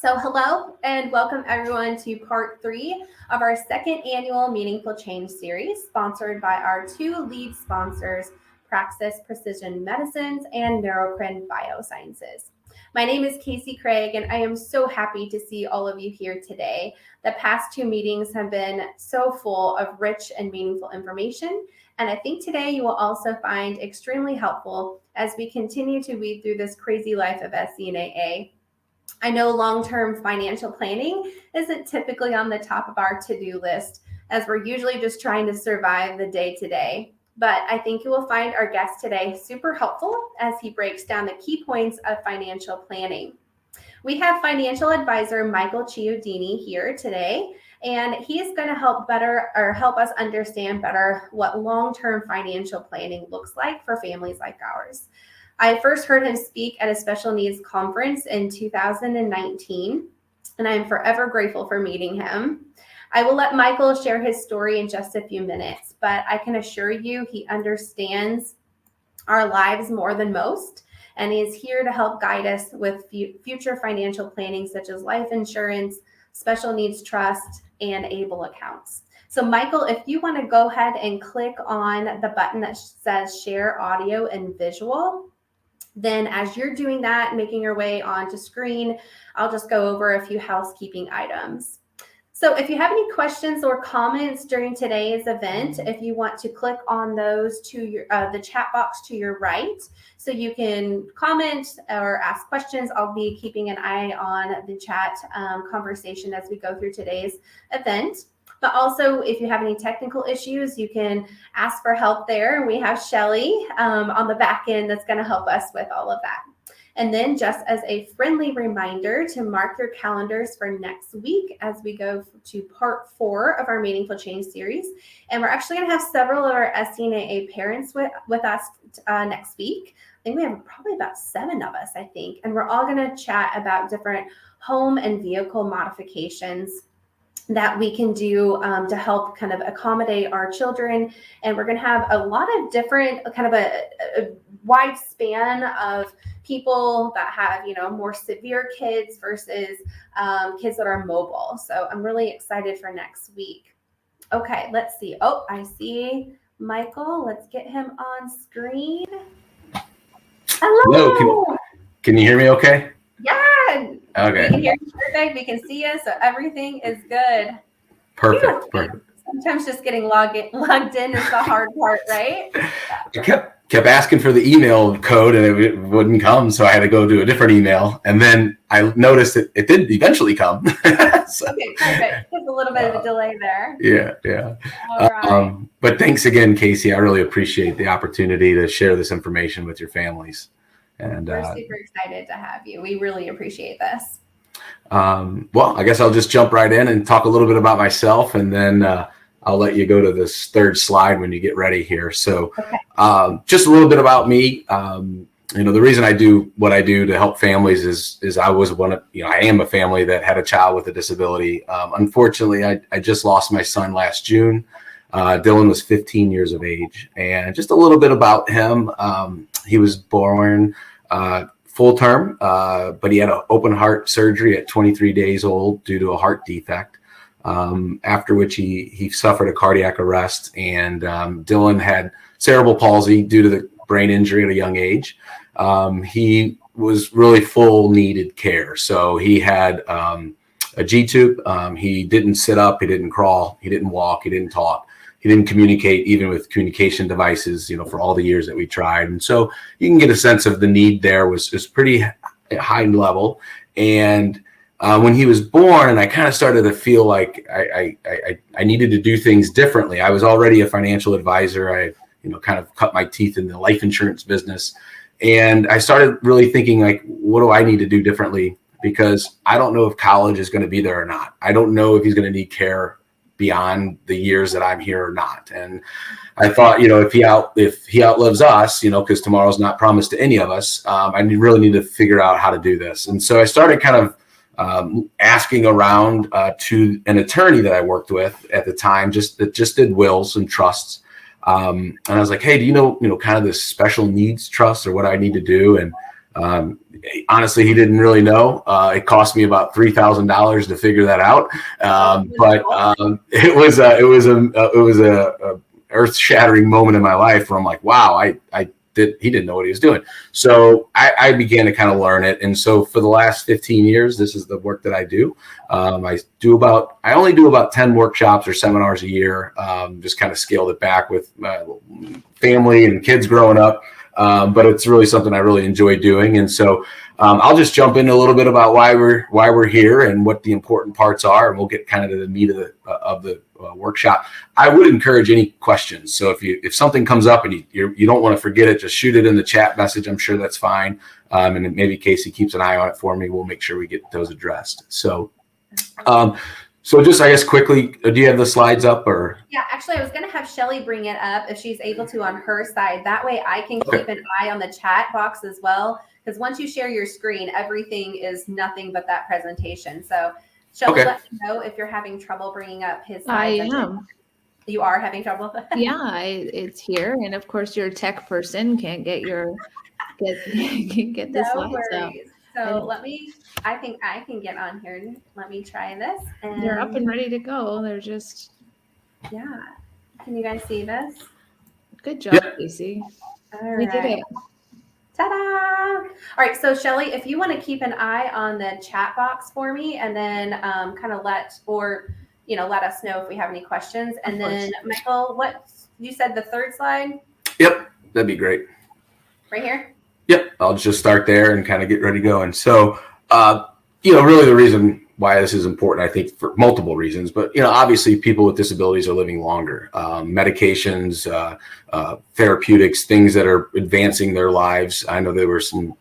So hello and welcome everyone to part 3 of our second annual Meaningful Change series, sponsored by our two lead sponsors, Praxis Precision Medicines and Neurocrine Biosciences. My name is Casey Craig, and I am so happy to see all of you here today. The past two meetings have been so full of rich and meaningful information, and I think today you will also find extremely helpful as we continue to weed through this crazy life of SCNAA. I know long-term financial planning isn't typically on the top of our to-do list, as we're usually just trying to survive the day-to-day. But I think you will find our guest today super helpful as he breaks down the key points of financial planning. We have financial advisor Michael Chiodini here today, and he's going to help us understand better what long-term financial planning looks like for families like ours. I first heard him speak at a special needs conference in 2019, and I am forever grateful for meeting him. I will let Michael share his story in just a few minutes, but I can assure you he understands our lives more than most, and he is here to help guide us with future financial planning such as life insurance, special needs trust, and ABLE accounts. So Michael, if you want to go ahead and click on the button that says share audio and visual, then as you're doing that, making your way onto screen, I'll just go over a few housekeeping items. So if you have any questions or comments during today's event, if you want to click on those to the chat box to your right, so you can comment or ask questions. I'll be keeping an eye on the chat conversation as we go through today's event. But also, if you have any technical issues, you can ask for help there. And we have Shelly on the back end that's going to help us with all of that. And then just as a friendly reminder to mark your calendars for next week as we go to part 4 of our Meaningful Change series. And we're actually going to have several of our SCNAA parents with us next week. I think we have probably about 7 of us, I think. And we're all going to chat about different home and vehicle modifications that we can do to help kind of accommodate our children. And we're going to have a lot of different kind of a wide span of people that have, more severe kids versus kids that are mobile. So I'm really excited for next week. Okay, let's see. Oh, I see Michael. Let's get him on screen. Hello. Hello. Can you hear me okay? Yeah. Okay. We can hear you perfect. We can see you, so everything is good. Perfect. Sometimes just getting logged in is the hard part, right? I kept asking for the email code and it wouldn't come, so I had to go to a different email. And then I noticed that it did eventually come. So, okay, perfect. There's a little bit of a delay there. Yeah. All right. But thanks again, Casey. I really appreciate the opportunity to share this information with your families. And we're super excited to have you. We really appreciate this. Well, I guess I'll just jump right in and talk a little bit about myself, and then I'll let you go to this third slide when you get ready here. So okay. Just a little bit about me. The reason I do what I do to help families is I was I am a family that had a child with a disability. Unfortunately, I just lost my son last June. Dylan was 15 years of age, and just a little bit about him. He was born full term, but he had an open heart surgery at 23 days old due to a heart defect, after which he suffered a cardiac arrest, and Dylan had cerebral palsy due to the brain injury at a young age. He was really full needed care. So he had a G-tube. He didn't sit up, he didn't crawl, he didn't walk, he didn't talk. He didn't communicate even with communication devices, for all the years that we tried. And so you can get a sense of the need there was pretty high level. And when he was born, and I kind of started to feel like I needed to do things differently. I was already a financial advisor. I, kind of cut my teeth in the life insurance business. And I started really thinking, like, what do I need to do differently? Because I don't know if college is going to be there or not. I don't know if he's going to need care beyond the years that I'm here or not. And I thought, if he outlives us, because tomorrow's not promised to any of us, I really need to figure out how to do this. And so I started kind of asking around to an attorney that I worked with at the time, that just did wills and trusts. And I was like, hey, do you know, kind of this special needs trust or what I need to do? And Honestly, he didn't really know. It cost me about $3,000 to figure that out. But it was a earth-shattering moment in my life where I'm like, wow, he didn't know what he was doing. So I began to kind of learn it. And so for the last 15 years, this is the work that I do. I only do about 10 workshops or seminars a year. Just kind of scaled it back with family and kids growing up. But it's really something I really enjoy doing. And so I'll just jump into a little bit about why we're here and what the important parts are, and we'll get kind of to the meat of the workshop. I would encourage any questions. So if something comes up and you don't want to forget it, just shoot it in the chat message. I'm sure that's fine. And maybe Casey keeps an eye on it for me. We'll make sure we get those addressed. So just, I guess, quickly, do you have the slides up or? Yeah, actually, I was going to have Shelly bring it up if she's able to on her side. That way I can keep an eye on the chat box as well. Because once you share your screen, everything is nothing but that presentation. So Shelly, let me know if you're having trouble bringing up his slides. I am. You are having trouble? Yeah, it's here. And of course, you're a tech person, can't get the slides out. So I think I can get on here. Let me try this. And they're up and ready to go. They're just. Yeah. Can you guys see this? Good job, Casey. We did it. Ta-da! All right. So Shelly, if you want to keep an eye on the chat box for me, and then kind of let us know if we have any questions. And then Michael, what you said, the third slide? Yep. That'd be great. Right here? Yep. I'll just start there and kind of get ready going. So, really the reason why this is important, I think, for multiple reasons, but, obviously people with disabilities are living longer. Medications, therapeutics, things that are advancing their lives. I know there were some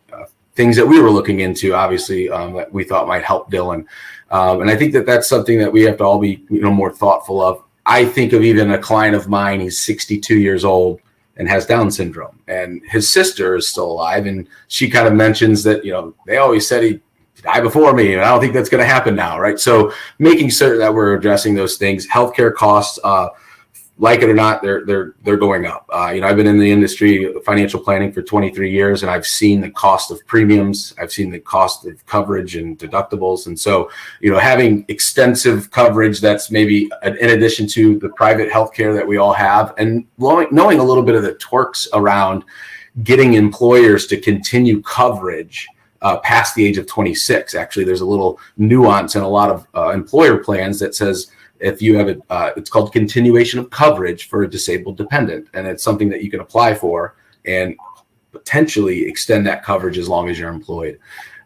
things that we were looking into, obviously, that we thought might help Dylan. And I think that that's something that we have to all be, more thoughtful of. I think of even a client of mine, he's 62 years old and has Down syndrome, and his sister is still alive. And she kind of mentions that, they always said he'd die before me, and I don't think that's going to happen now. Right. So making certain that we're addressing those things. Healthcare costs, like it or not, they're going up. I've been in the industry, financial planning, for 23 years, and I've seen the cost of premiums. I've seen the cost of coverage and deductibles. And so, having extensive coverage that's maybe in addition to the private healthcare that we all have, and knowing a little bit of the twerks around getting employers to continue coverage past the age of 26. Actually, there's a little nuance in a lot of employer plans that says, if you have it's called continuation of coverage for a disabled dependent, and it's something that you can apply for and potentially extend that coverage as long as you're employed.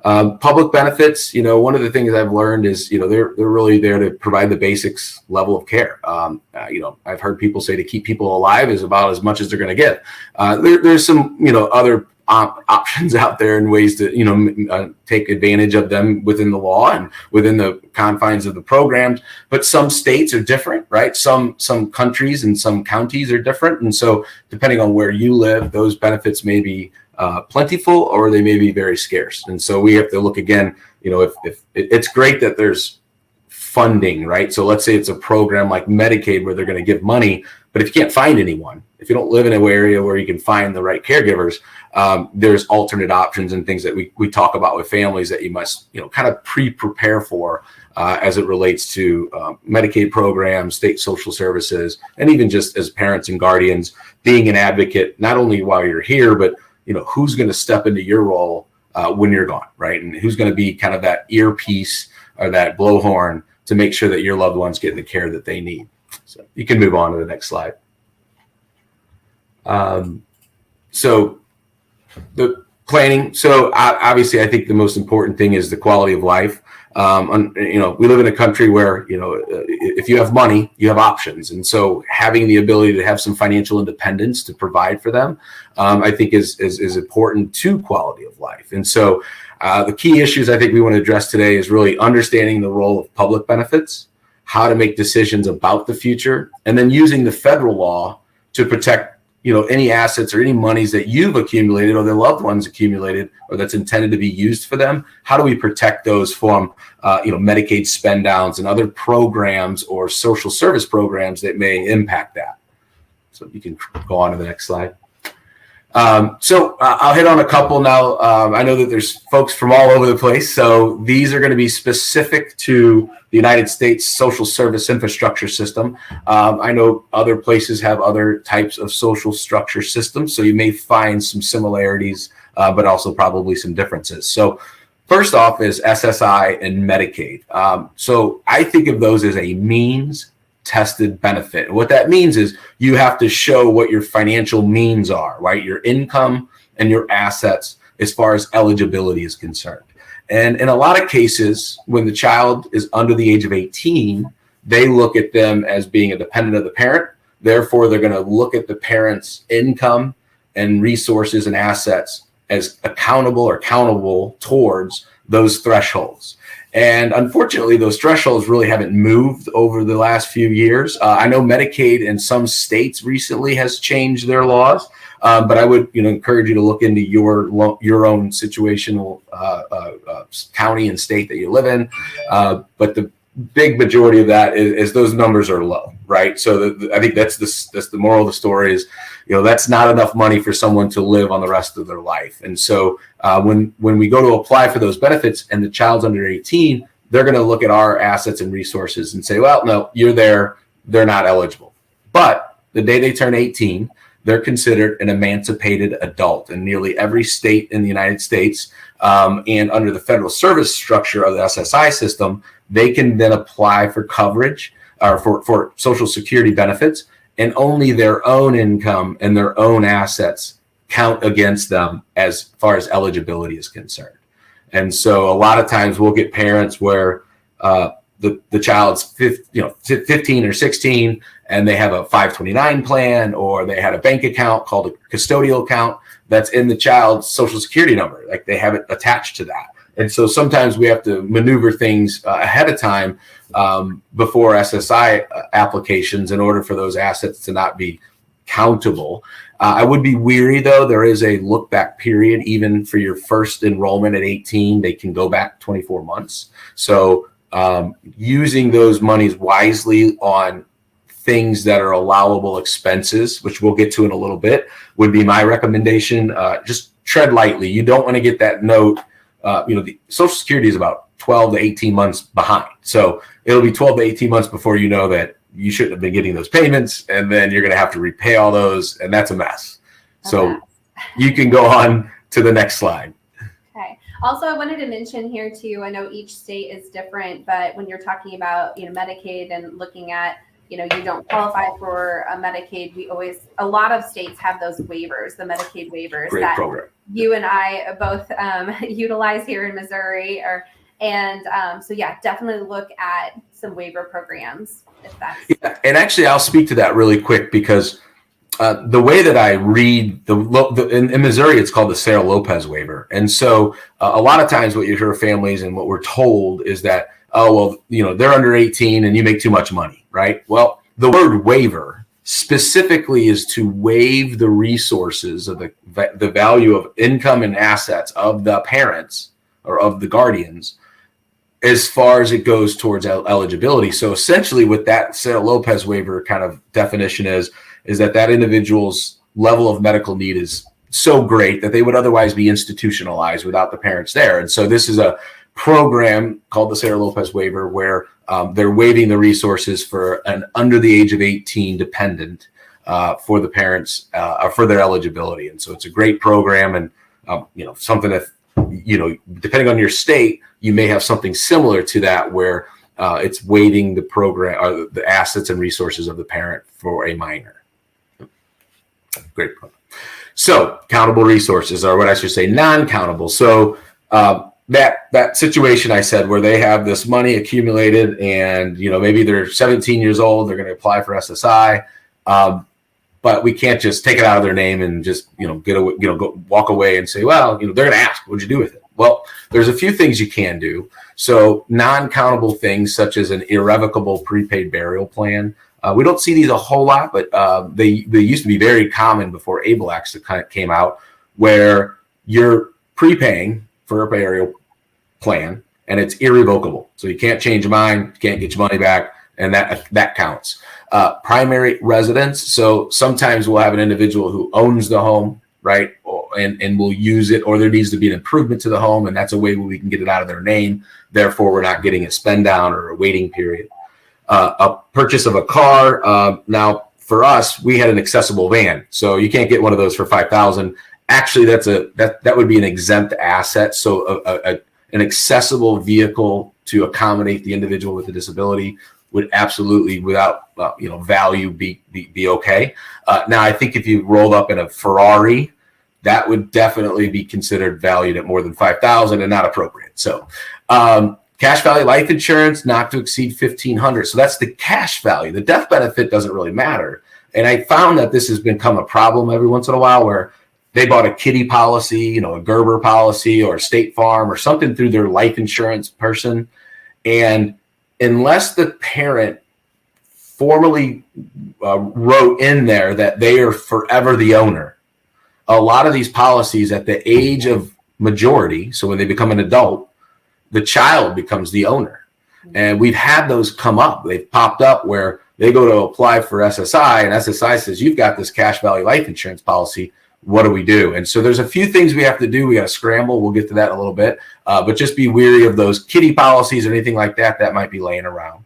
Public benefits, one of the things I've learned is, they're really there to provide the basics level of care. I've heard people say to keep people alive is about as much as they're going to get. There's some, other options out there and ways to take advantage of them within the law and within the confines of the programs. But some states are different, right? Some countries and some counties are different, and so depending on where you live, those benefits may be plentiful or they may be very scarce. And so we have to look again. If it's great that there's funding, right? So let's say it's a program like Medicaid where they're going to give money, but if you can't find anyone, if you don't live in an area where you can find the right caregivers, there's alternate options and things that we talk about with families that you must, kind of prepare for as it relates to Medicaid programs, state social services, and even just as parents and guardians, being an advocate, not only while you're here, but, who's going to step into your role when you're gone, right? And who's going to be kind of that earpiece or that blowhorn to make sure that your loved ones get the care that they need. So you can move on to the next slide. So the planning. So obviously, I think the most important thing is the quality of life. We live in a country where, if you have money, you have options. And so having the ability to have some financial independence to provide for them, I think is important to quality of life. And so the key issues I think we want to address today is really understanding the role of public benefits, how to make decisions about the future, and then using the federal law to protect any assets or any monies that you've accumulated or their loved ones accumulated or that's intended to be used for them. How do we protect those from, Medicaid spend downs and other programs or social service programs that may impact that? So you can go on to the next slide. So I'll hit on a couple now. I know that there's folks from all over the place. So these are going to be specific to the United States social service infrastructure system. I know other places have other types of social structure systems. So you may find some similarities, but also probably some differences. So first off is SSI and Medicaid. So I think of those as a means tested benefit. And what that means is you have to show what your financial means are, right? Your income and your assets as far as eligibility is concerned. And in a lot of cases, when the child is under the age of 18, they look at them as being a dependent of the parent. Therefore, they're going to look at the parent's income and resources and assets as accountable or countable towards those thresholds. And unfortunately, those thresholds really haven't moved over the last few years. I know Medicaid in some states recently has changed their laws, but I would encourage you to look into your own situational county and state that you live in. But the big majority of that is those numbers are low, right? So I think that's the moral of the story is, that's not enough money for someone to live on the rest of their life. And so when we go to apply for those benefits and the child's under 18, they're going to look at our assets and resources and say, well, no, you're there. They're not eligible. But the day they turn 18, they're considered an emancipated adult in nearly every state in the United States. And under the federal service structure of the SSI system, they can then apply for coverage or for Social Security benefits, and only their own income and their own assets count against them as far as eligibility is concerned. And so a lot of times we'll get parents where the child's 15 or 16 and they have a 529 plan, or they had a bank account called a custodial account that's in the child's Social Security number, like they have it attached to that. And so sometimes we have to maneuver things ahead of time before SSI applications in order for those assets to not be countable. I would be weary, though. There is a look back period. Even for your first enrollment at 18, they can go back 24 months. So using those monies wisely on things that are allowable expenses, which we'll get to in a little bit, would be my recommendation. Just tread lightly. You don't want to get that note. The Social Security is about 12 to 18 months behind. So it'll be 12 to 18 months before you know that you shouldn't have been getting those payments, and then you're going to have to repay all those, and that's a mess. So you can go on to the next slide. Okay. Also, I wanted to mention here too, I know each state is different, but when you're talking about, Medicaid and looking at, you don't qualify for a Medicaid, a lot of states have those waivers, the Medicaid waivers. Great that program. You and I both utilize here in Missouri. So definitely look at some waiver programs if that's. Yeah, and actually, I'll speak to that really quick because the way that I read in Missouri, it's called the Sarah Lopez waiver. And so a lot of times what you hear families and what we're told is that, they're under 18 and you make too much money, right? Well, the word waiver specifically is to waive the resources of the value of income and assets of the parents or of the guardians as far as it goes towards eligibility. So essentially what that Sarah Lopez waiver kind of definition is that individual's level of medical need is so great that they would otherwise be institutionalized without the parents there. And so this is a program called the Sarah Lopez waiver where they're waiving the resources for an under the age of 18 dependent for the parents for their eligibility. And so it's a great program, and something that, depending on your state, you may have something similar to that where it's waiving the program or the assets and resources of the parent for a minor. Great program. So countable resources, or what I should say, non-countable. So that situation I said where they have this money accumulated and, maybe they're 17 years old, they're going to apply for SSI. But we can't just take it out of their name and just, walk away and say, well, they're going to ask, what'd you do with it? Well, there's a few things you can do. So non-countable things such as an irrevocable prepaid burial plan. We don't see these a whole lot, but they used to be very common before ABLE Acts came out, where you're prepaying for a burial plan and it's irrevocable. So you can't change your mind, can't get your money back, and that counts. Primary residence. So sometimes we'll have an individual who owns the home right? And we'll use it, or there needs to be an improvement to the home, and that's a way where we can get it out of their name. Therefore, we're not getting a spend down or a waiting period. A purchase of a car. Now, for us, we had an accessible van, so you can't get one of those for $5,000. Actually, that would be an exempt asset. So an accessible vehicle to accommodate the individual with a disability would absolutely, without value, be okay. Now, I think if you rolled up in a Ferrari, that would definitely be considered valued at more than $5,000 and not appropriate. So, cash value life insurance not to exceed $1,500. So that's the cash value. The death benefit doesn't really matter. And I found that this has become a problem every once in a while, where they bought a kiddie policy, a Gerber policy or State Farm or something through their life insurance person. And unless the parent formally wrote in there that they are forever the owner, a lot of these policies at the age of majority, so when they become an adult, the child becomes the owner. And we've had those come up. They've popped up where they go to apply for SSI, and SSI says, you've got this cash value life insurance policy. What do we do? And so there's a few things we have to do. We got to scramble. We'll get to that in a little bit. But just be wary of those kiddie policies or anything like that that might be laying around.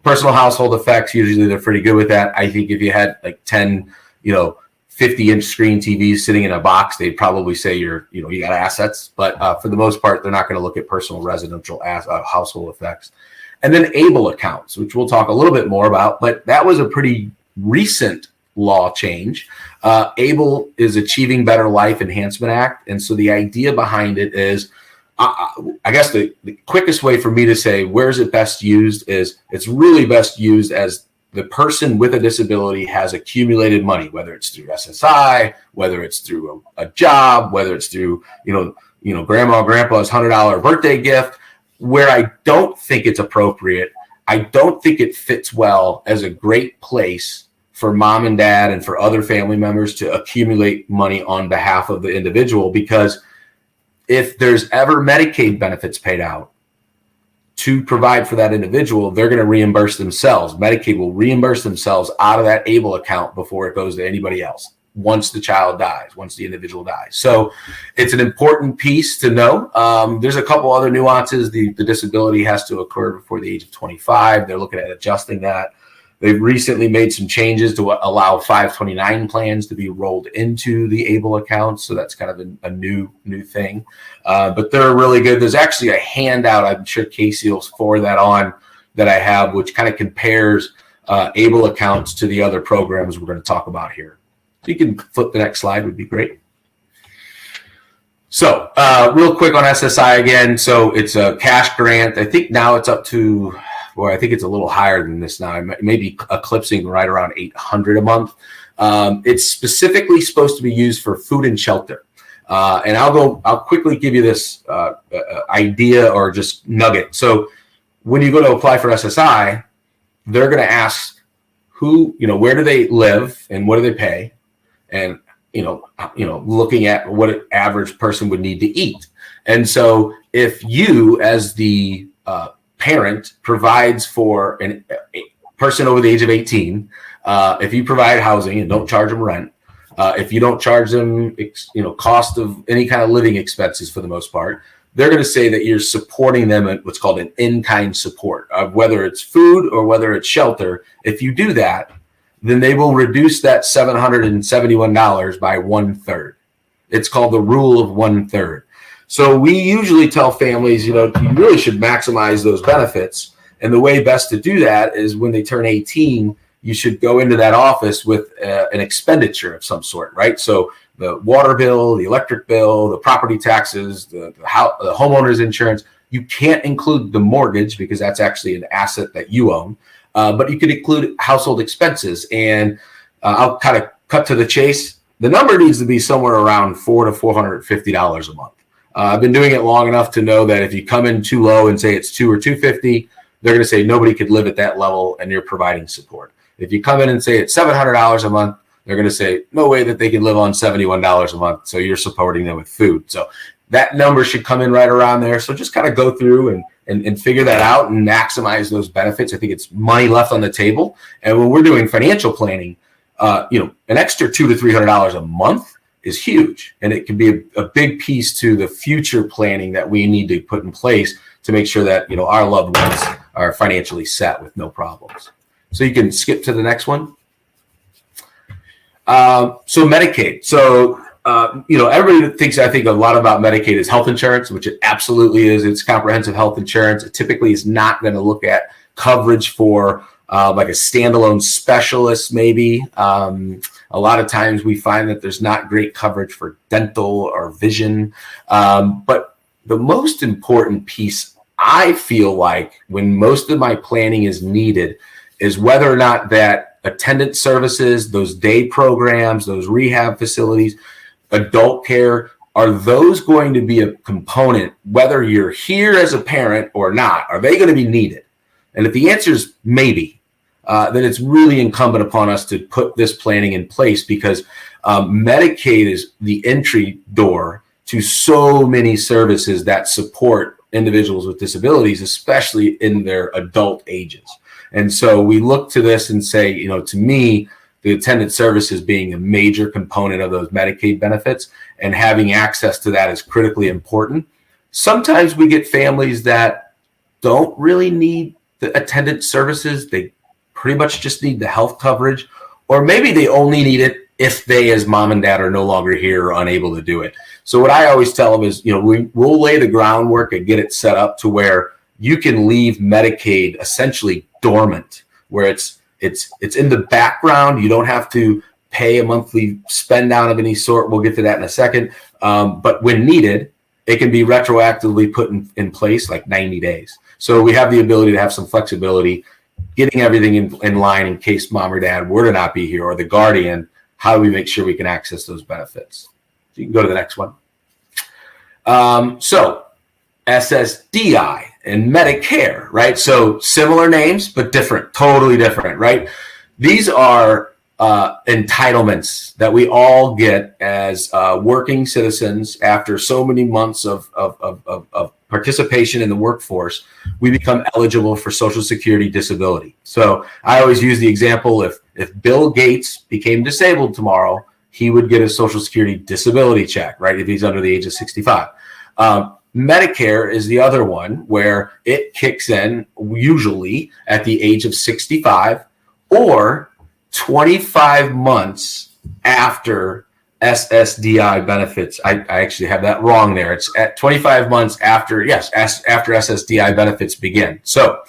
Personal household effects, usually they're pretty good with that. I think if you had like 10, 50-inch screen TVs sitting in a box, they'd probably say you got assets. But for the most part, they're not going to look at personal residential household effects. And then ABLE accounts, which we'll talk a little bit more about. But that was a pretty recent law change. ABLE is Achieving Better Life Enhancement Act. And so the idea behind it is, I guess the quickest way for me to say where's it best used is it's really best used as the person with a disability has accumulated money, whether it's through SSI, whether it's through a job, whether it's through, grandma or grandpa's $100 birthday gift. Where I don't think it's appropriate, I don't think it fits well as a great place for mom and dad and for other family members to accumulate money on behalf of the individual, because if there's ever Medicaid benefits paid out to provide for that individual, they're going to reimburse themselves. Medicaid will reimburse themselves out of that ABLE account before it goes to anybody else once the child dies, once the individual dies. So it's an important piece to know. There's a couple other nuances. The disability has to occur before the age of 25. They're looking at adjusting that. They've recently made some changes to allow 529 plans to be rolled into the ABLE accounts. So that's kind of a new thing. But they're really good. There's actually a handout, I'm sure Casey will forward that on, that I have, which kind of compares ABLE accounts to the other programs we're going to talk about here. So you can flip the next slide, would be great. So real quick on SSI again. So it's a cash grant. I think now it's up to, I think it's a little higher than this now. It may be eclipsing right around $800 a month. It's specifically supposed to be used for food and shelter. And I'll quickly give you this idea or just nugget. So when you go to apply for SSI, they're going to ask where do they live and what do they pay? And, looking at what an average person would need to eat. And so if you, as the parent, provides for a person over the age of 18, if you provide housing and don't charge them rent, if you don't charge them, cost of any kind of living expenses for the most part, they're going to say that you're supporting them at what's called an in-kind support, whether it's food or whether it's shelter. If you do that, then they will reduce that $771 by 1/3. It's called the rule of 1/3. So we usually tell families, you really should maximize those benefits. And the way best to do that is when they turn 18, you should go into that office with an expenditure of some sort, right? So the water bill, the electric bill, the property taxes, the homeowner's insurance. You can't include the mortgage because that's actually an asset that you own. But you could include household expenses. And I'll kind of cut to the chase. The number needs to be somewhere around $400 to $450 a month. I've been doing it long enough to know that if you come in too low and say it's $200 or $250, they're going to say nobody could live at that level and you're providing support. If you come in and say it's $700 a month, they're going to say no way that they can live on $71 a month. So you're supporting them with food. So that number should come in right around there. So just kind of go through and figure that out and maximize those benefits. I think it's money left on the table. And when we're doing financial planning, an extra $200 to $300 a month is huge, and it can be a big piece to the future planning that we need to put in place to make sure that, our loved ones are financially set with no problems. So you can skip to the next one. So Medicaid. So, everybody thinks, I think a lot about Medicaid is health insurance, which it absolutely is. It's comprehensive health insurance. It typically is not going to look at coverage for like a standalone specialist, maybe. A lot of times we find that there's not great coverage for dental or vision. But the most important piece, I feel like, when most of my planning is needed, is whether or not that attendant services, those day programs, those rehab facilities, adult care, are those going to be a component, whether you're here as a parent or not? Are they going to be needed? And if the answer is maybe, then it's really incumbent upon us to put this planning in place, because Medicaid is the entry door to so many services that support individuals with disabilities, especially in their adult ages. And so we look to this and say, to me, the attendant services being a major component of those Medicaid benefits, and having access to that is critically important. Sometimes we get families that don't really need the attendant services. They pretty much just need the health coverage, or maybe they only need it if they, as mom and dad, are no longer here or unable to do it. So what I always tell them is, we'll lay the groundwork and get it set up to where you can leave Medicaid essentially dormant, where it's in the background. You don't have to pay a monthly spend down of any sort. We'll get to that in a second. But when needed, it can be retroactively put in place like 90 days. So we have the ability to have some flexibility, getting everything in line in case mom or dad were to not be here, or the guardian. How do we make sure we can access those benefits? So you can go to the next one. So SSDI and Medicare, right? So similar names, but different, totally different, right? These are entitlements that we all get as working citizens. After so many months of participation in the workforce, we become eligible for Social Security disability. So I always use the example, if Bill Gates became disabled tomorrow, he would get a Social Security disability check, right? If he's under the age of 65. Medicare is the other one, where it kicks in usually at the age of 65 or 25 months after SSDI benefits. I actually have that wrong there. It's at 25 months after, after SSDI benefits begin. So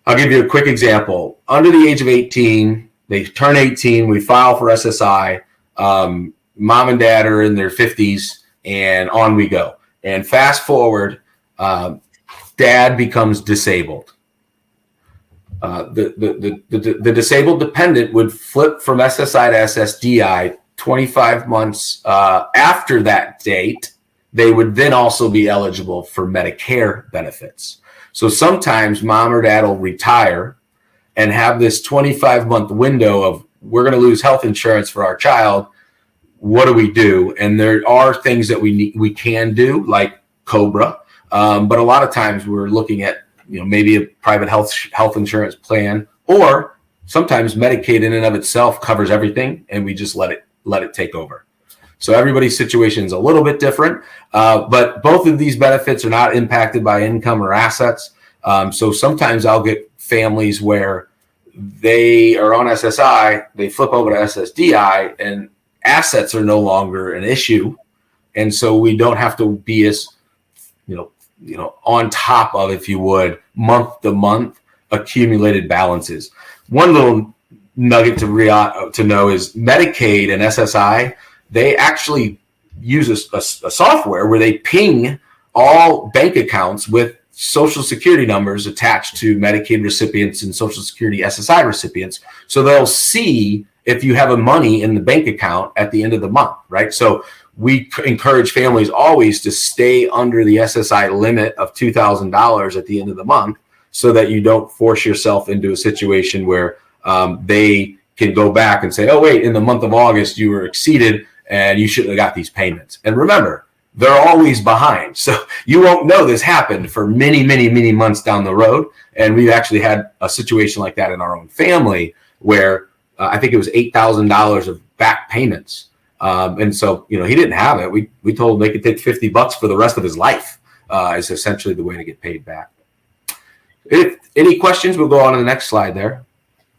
I'll give you a quick example. Under the age of 18, they turn 18, we file for SSI. Mom and dad are in their 50s, and on we go. And fast forward, dad becomes disabled. The disabled dependent would flip from SSI to SSDI 25 months after that date. They would then also be eligible for Medicare benefits. So sometimes mom or dad will retire and have this 25-month window of, we're going to lose health insurance for our child. What do we do? And there are things that we can do, like COBRA, but a lot of times we're looking at maybe a private health insurance plan, or sometimes Medicaid in and of itself covers everything, and we just let it take over. So everybody's situation is a little bit different, but both of these benefits are not impacted by income or assets. So sometimes I'll get families where they are on SSI, they flip over to SSDI, and assets are no longer an issue, and so we don't have to be as on top of, if you would, month to month accumulated balances. One little nugget to know is Medicaid and SSI, they actually use a software where they ping all bank accounts with Social Security numbers attached to Medicaid recipients and Social Security SSI recipients, so they'll see if you have a money in the bank account at the end of the month, right? So we encourage families always to stay under the SSI limit of $2,000 at the end of the month, so that you don't force yourself into a situation where they can go back and say, oh, wait, in the month of August, you were exceeded and you shouldn't have got these payments. And remember, they're always behind. So you won't know this happened for many, many, many months down the road. And we've actually had a situation like that in our own family where I think it was $8,000 of back payments And so, he didn't have it. We told him they could take $50 for the rest of his life, is essentially the way to get paid back. If any questions, we'll go on to the next slide there.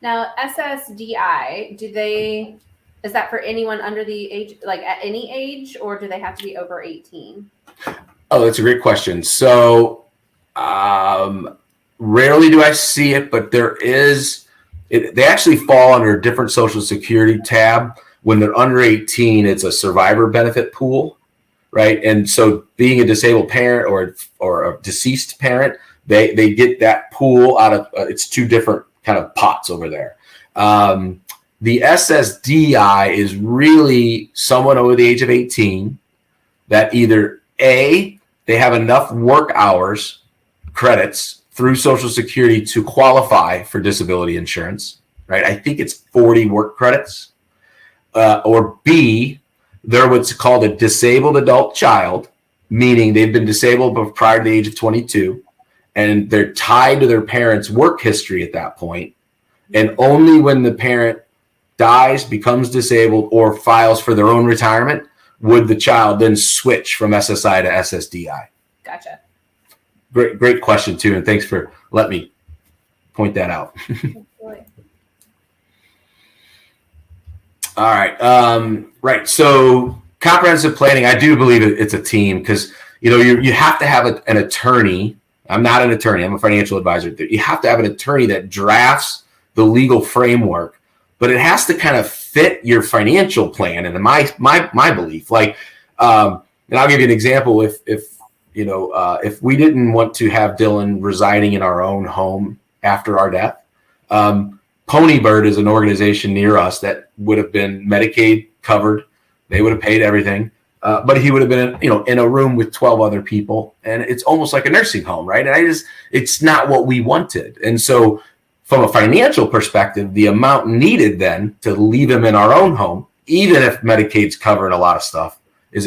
Now, SSDI, is that for anyone under the age, like at any age, or do they have to be over 18? Oh, that's a great question. So rarely do I see it, but they actually fall under a different Social Security tab. When they're under 18, it's a survivor benefit pool, right? And so being a disabled parent or a deceased parent, they get that pool out of, it's two different kind of pots over there. The SSDI is really someone over the age of 18 that either A, they have enough work hours, credits through Social Security to qualify for disability insurance, right? I think it's 40 work credits. Or B, they're what's called a disabled adult child, meaning they've been disabled prior to the age of 22, and they're tied to their parents' work history at that point. And only when the parent dies, becomes disabled, or files for their own retirement would the child then switch from SSI to SSDI. Gotcha. Great question, too, and thanks for letting me point that out. All right. Right. So comprehensive planning, I do believe it's a team because, you have to have an attorney. I'm not an attorney. I'm a financial advisor. You have to have an attorney that drafts the legal framework, but it has to kind of fit your financial plan. And my belief, and I'll give you an example. If we didn't want to have Dylan residing in our own home after our death, Ponybird is an organization near us that would have been Medicaid covered. They would have paid everything, but he would have been, in a room with 12 other people, and it's almost like a nursing home, right? And it's not what we wanted. And so, from a financial perspective, the amount needed then to leave him in our own home, even if Medicaid's covering a lot of stuff, is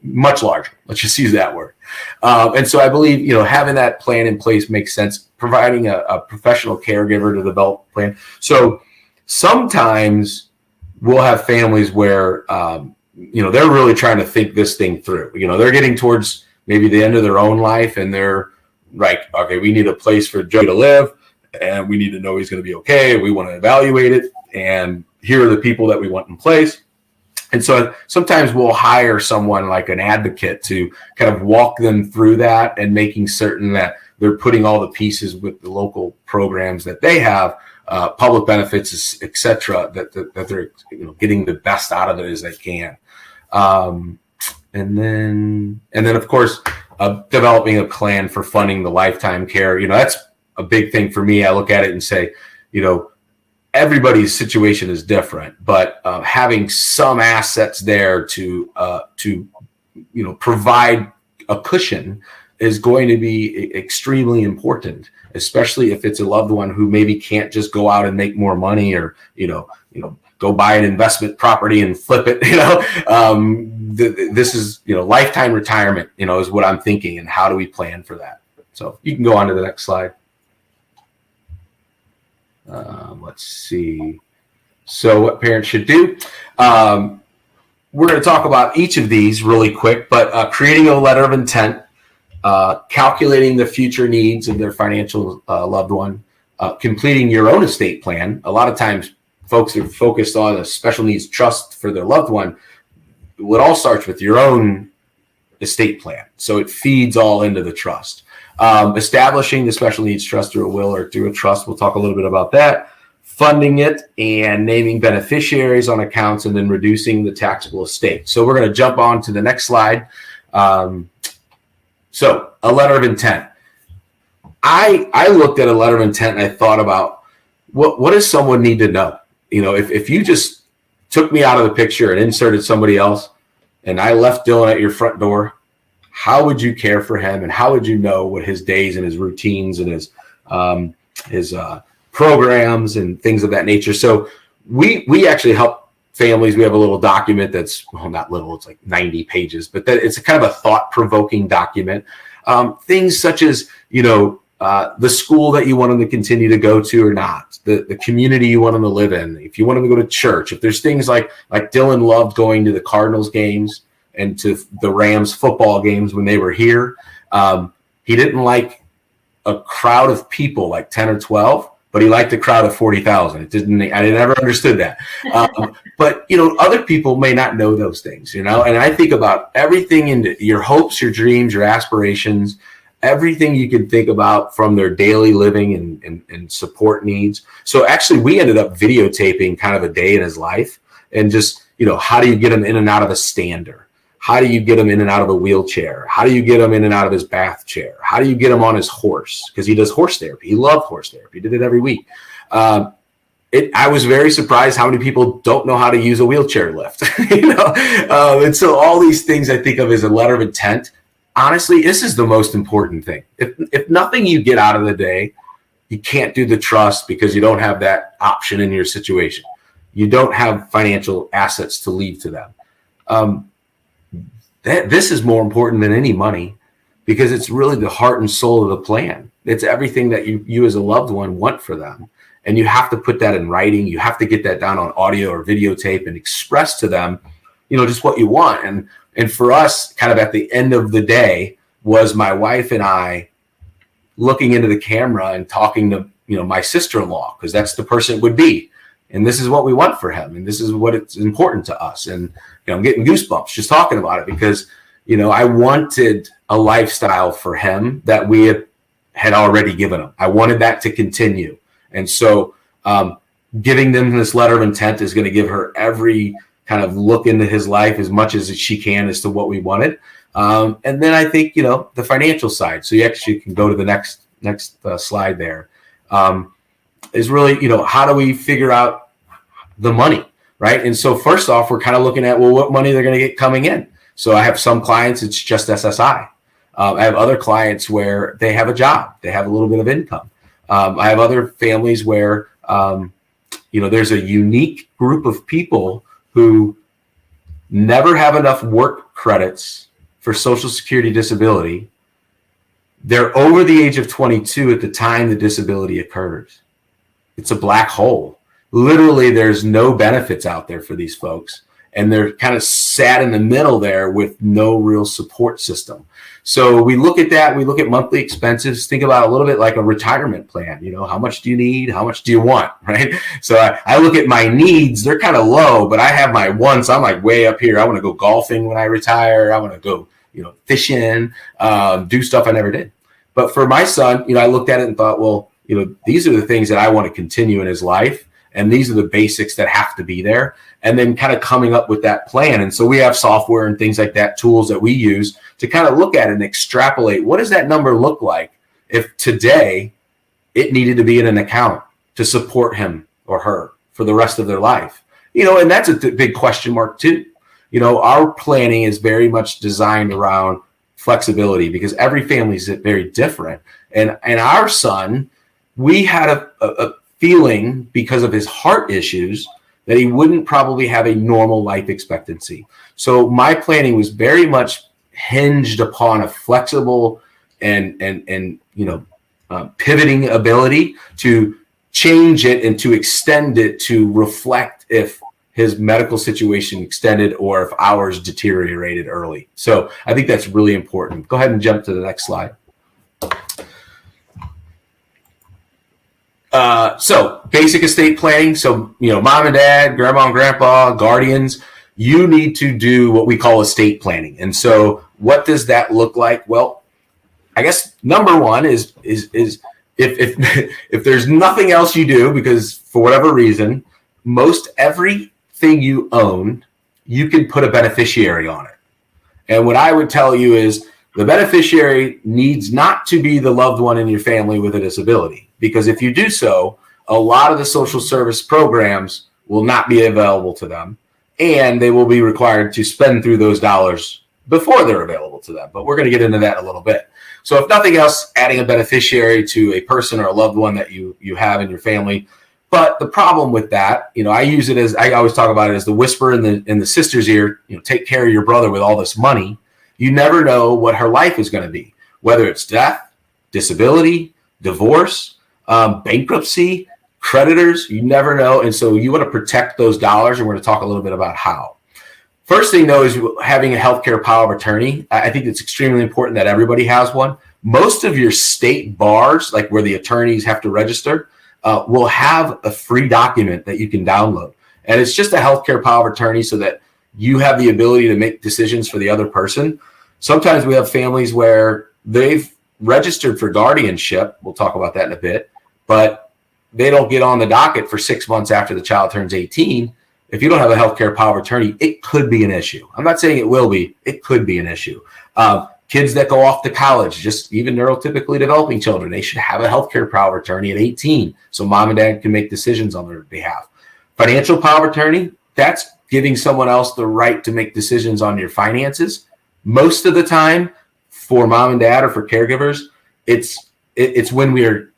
much larger. Let's just use that word. And so I believe, having that plan in place makes sense, providing a professional caregiver to develop a plan. So sometimes we'll have families where, they're really trying to think this thing through. They're getting towards maybe the end of their own life, and they're like, okay, we need a place for Joe to live, and we need to know he's going to be okay. We want to evaluate it, and here are the people that we want in place. And so sometimes we'll hire someone like an advocate to kind of walk them through that and making certain that they're putting all the pieces with the local programs that they have, public benefits, et cetera, that they're getting the best out of it as they can. And then of course, developing a plan for funding the lifetime care. That's a big thing for me. I look at it and say, everybody's situation is different, but having some assets there to provide a cushion is going to be extremely important, especially if it's a loved one who maybe can't just go out and make more money or go buy an investment property and flip it. This is lifetime retirement. Is what I'm thinking, and how do we plan for that? So you can go on to the next slide. Let's see. So what parents should do. We're going to talk about each of these really quick, but creating a letter of intent, calculating the future needs of their financial loved one, completing your own estate plan. A lot of times folks are focused on a special needs trust for their loved one. It all starts with your own estate plan. So it feeds all into the trust. Establishing the special needs trust through a will or through a trust. We'll talk a little bit about that. Funding it and naming beneficiaries on accounts, and then reducing the taxable estate. So we're going to jump on to the next slide. So a letter of intent. I looked at a letter of intent and I thought about what does someone need to know? If you just took me out of the picture and inserted somebody else, and I left Dylan at your front door, how would you care for him, and how would you know what his days and his routines and his programs and things of that nature? So we actually help families. We have a little document that's, well, not little, it's like 90 pages, but that it's a kind of a thought-provoking document. Things such as, the school that you want them to continue to go to or not, the community you want them to live in, if you want them to go to church, if there's things like Dylan loved going to the Cardinals games and to the Rams football games when they were here. He didn't like a crowd of people like 10 or 12, but he liked a crowd of 40,000. I never understood that. But, other people may not know those things, and I think about everything into your hopes, your dreams, your aspirations, everything you can think about from their daily living and support needs. So actually we ended up videotaping kind of a day in his life and just, how do you get him in and out of a stander? How do you get him in and out of a wheelchair? How do you get him in and out of his bath chair? How do you get him on his horse? Because he does horse therapy. He loved horse therapy. He did it every week. I was very surprised how many people don't know how to use a wheelchair lift. And so all these things I think of as a letter of intent. Honestly, this is the most important thing. If nothing you get out of the day, you can't do the trust because you don't have that option in your situation. You don't have financial assets to leave to them. This is more important than any money because it's really the heart and soul of the plan. It's everything that you as a loved one want for them. And you have to put that in writing. You have to get that down on audio or videotape and express to them, just what you want. And for us, kind of at the end of the day, was my wife and I looking into the camera and talking to, my sister-in-law, because that's the person it would be. And this is what we want for him. And this is what it's important to us. And, I'm getting goosebumps just talking about it because, I wanted a lifestyle for him that we had already given him. I wanted that to continue. And so giving them this letter of intent is going to give her every kind of look into his life as much as she can as to what we wanted. And then I think, the financial side. So you actually can go to the next slide there. Is really, how do we figure out the money, right? And so first off, we're kind of looking at, what money they're going to get coming in. So I have some clients, it's just SSI. I have other clients where they have a job. They have a little bit of income. I have other families where, there's a unique group of people who never have enough work credits for Social Security disability. They're over the age of 22 at the time the disability occurs. It's a black hole. Literally, there's no benefits out there for these folks. And they're kind of sat in the middle there with no real support system. So we look at that. We look at monthly expenses. Think about a little bit like a retirement plan. How much do you need? How much do you want? Right. So I look at my needs. They're kind of low, but I have my wants. I'm like way up here. I want to go golfing when I retire. I want to go, fishing, do stuff I never did. But for my son, I looked at it and thought, these are the things that I want to continue in his life. And these are the basics that have to be there. And then kind of coming up with that plan. And so we have software and things like that, tools that we use to kind of look at it and extrapolate. What does that number look like if today it needed to be in an account to support him or her for the rest of their life? And that's a big question mark too. Our planning is very much designed around flexibility because every family is very different. And our son, we had a feeling because of his heart issues that he wouldn't probably have a normal life expectancy. So my planning was very much hinged upon a flexible and pivoting ability to change it and to extend it to reflect if his medical situation extended or if ours deteriorated early. So I think that's really important. Go ahead and jump to the next slide. So basic estate planning. So, mom and dad, grandma and grandpa, guardians, you need to do what we call estate planning. And so what does that look like? Well, I guess number one is if there's nothing else you do, because for whatever reason, most everything you own, you can put a beneficiary on it. And what I would tell you is the beneficiary needs not to be the loved one in your family with a disability. Because if you do so, a lot of the social service programs will not be available to them, and they will be required to spend through those dollars before they're available to them. But we're going to get into that in a little bit. So if nothing else, adding a beneficiary to a person or a loved one that you have in your family. But the problem with that, I use it as, I always talk about it as the whisper in the sister's ear, take care of your brother with all this money. You never know what her life is going to be, whether it's death, disability, divorce, bankruptcy, creditors. You never know. And so you want to protect those dollars. And we're going to talk a little bit about how. First thing, though, is having a healthcare power of attorney. I think it's extremely important that everybody has one. Most of your state bars, like where the attorneys have to register, will have a free document that you can download. And it's just a healthcare power of attorney so that you have the ability to make decisions for the other person. Sometimes we have families where they've registered for guardianship. We'll talk about that in a bit, but they don't get on the docket for 6 months after the child turns 18. If you don't have a healthcare power of attorney, it could be an issue. I'm not saying it will be. It could be an issue. Kids that go off to college, just even neurotypically developing children, they should have a healthcare power of attorney at 18 so mom and dad can make decisions on their behalf. Financial power of attorney, that's giving someone else the right to make decisions on your finances. Most of the time for mom and dad or for caregivers, it's when we are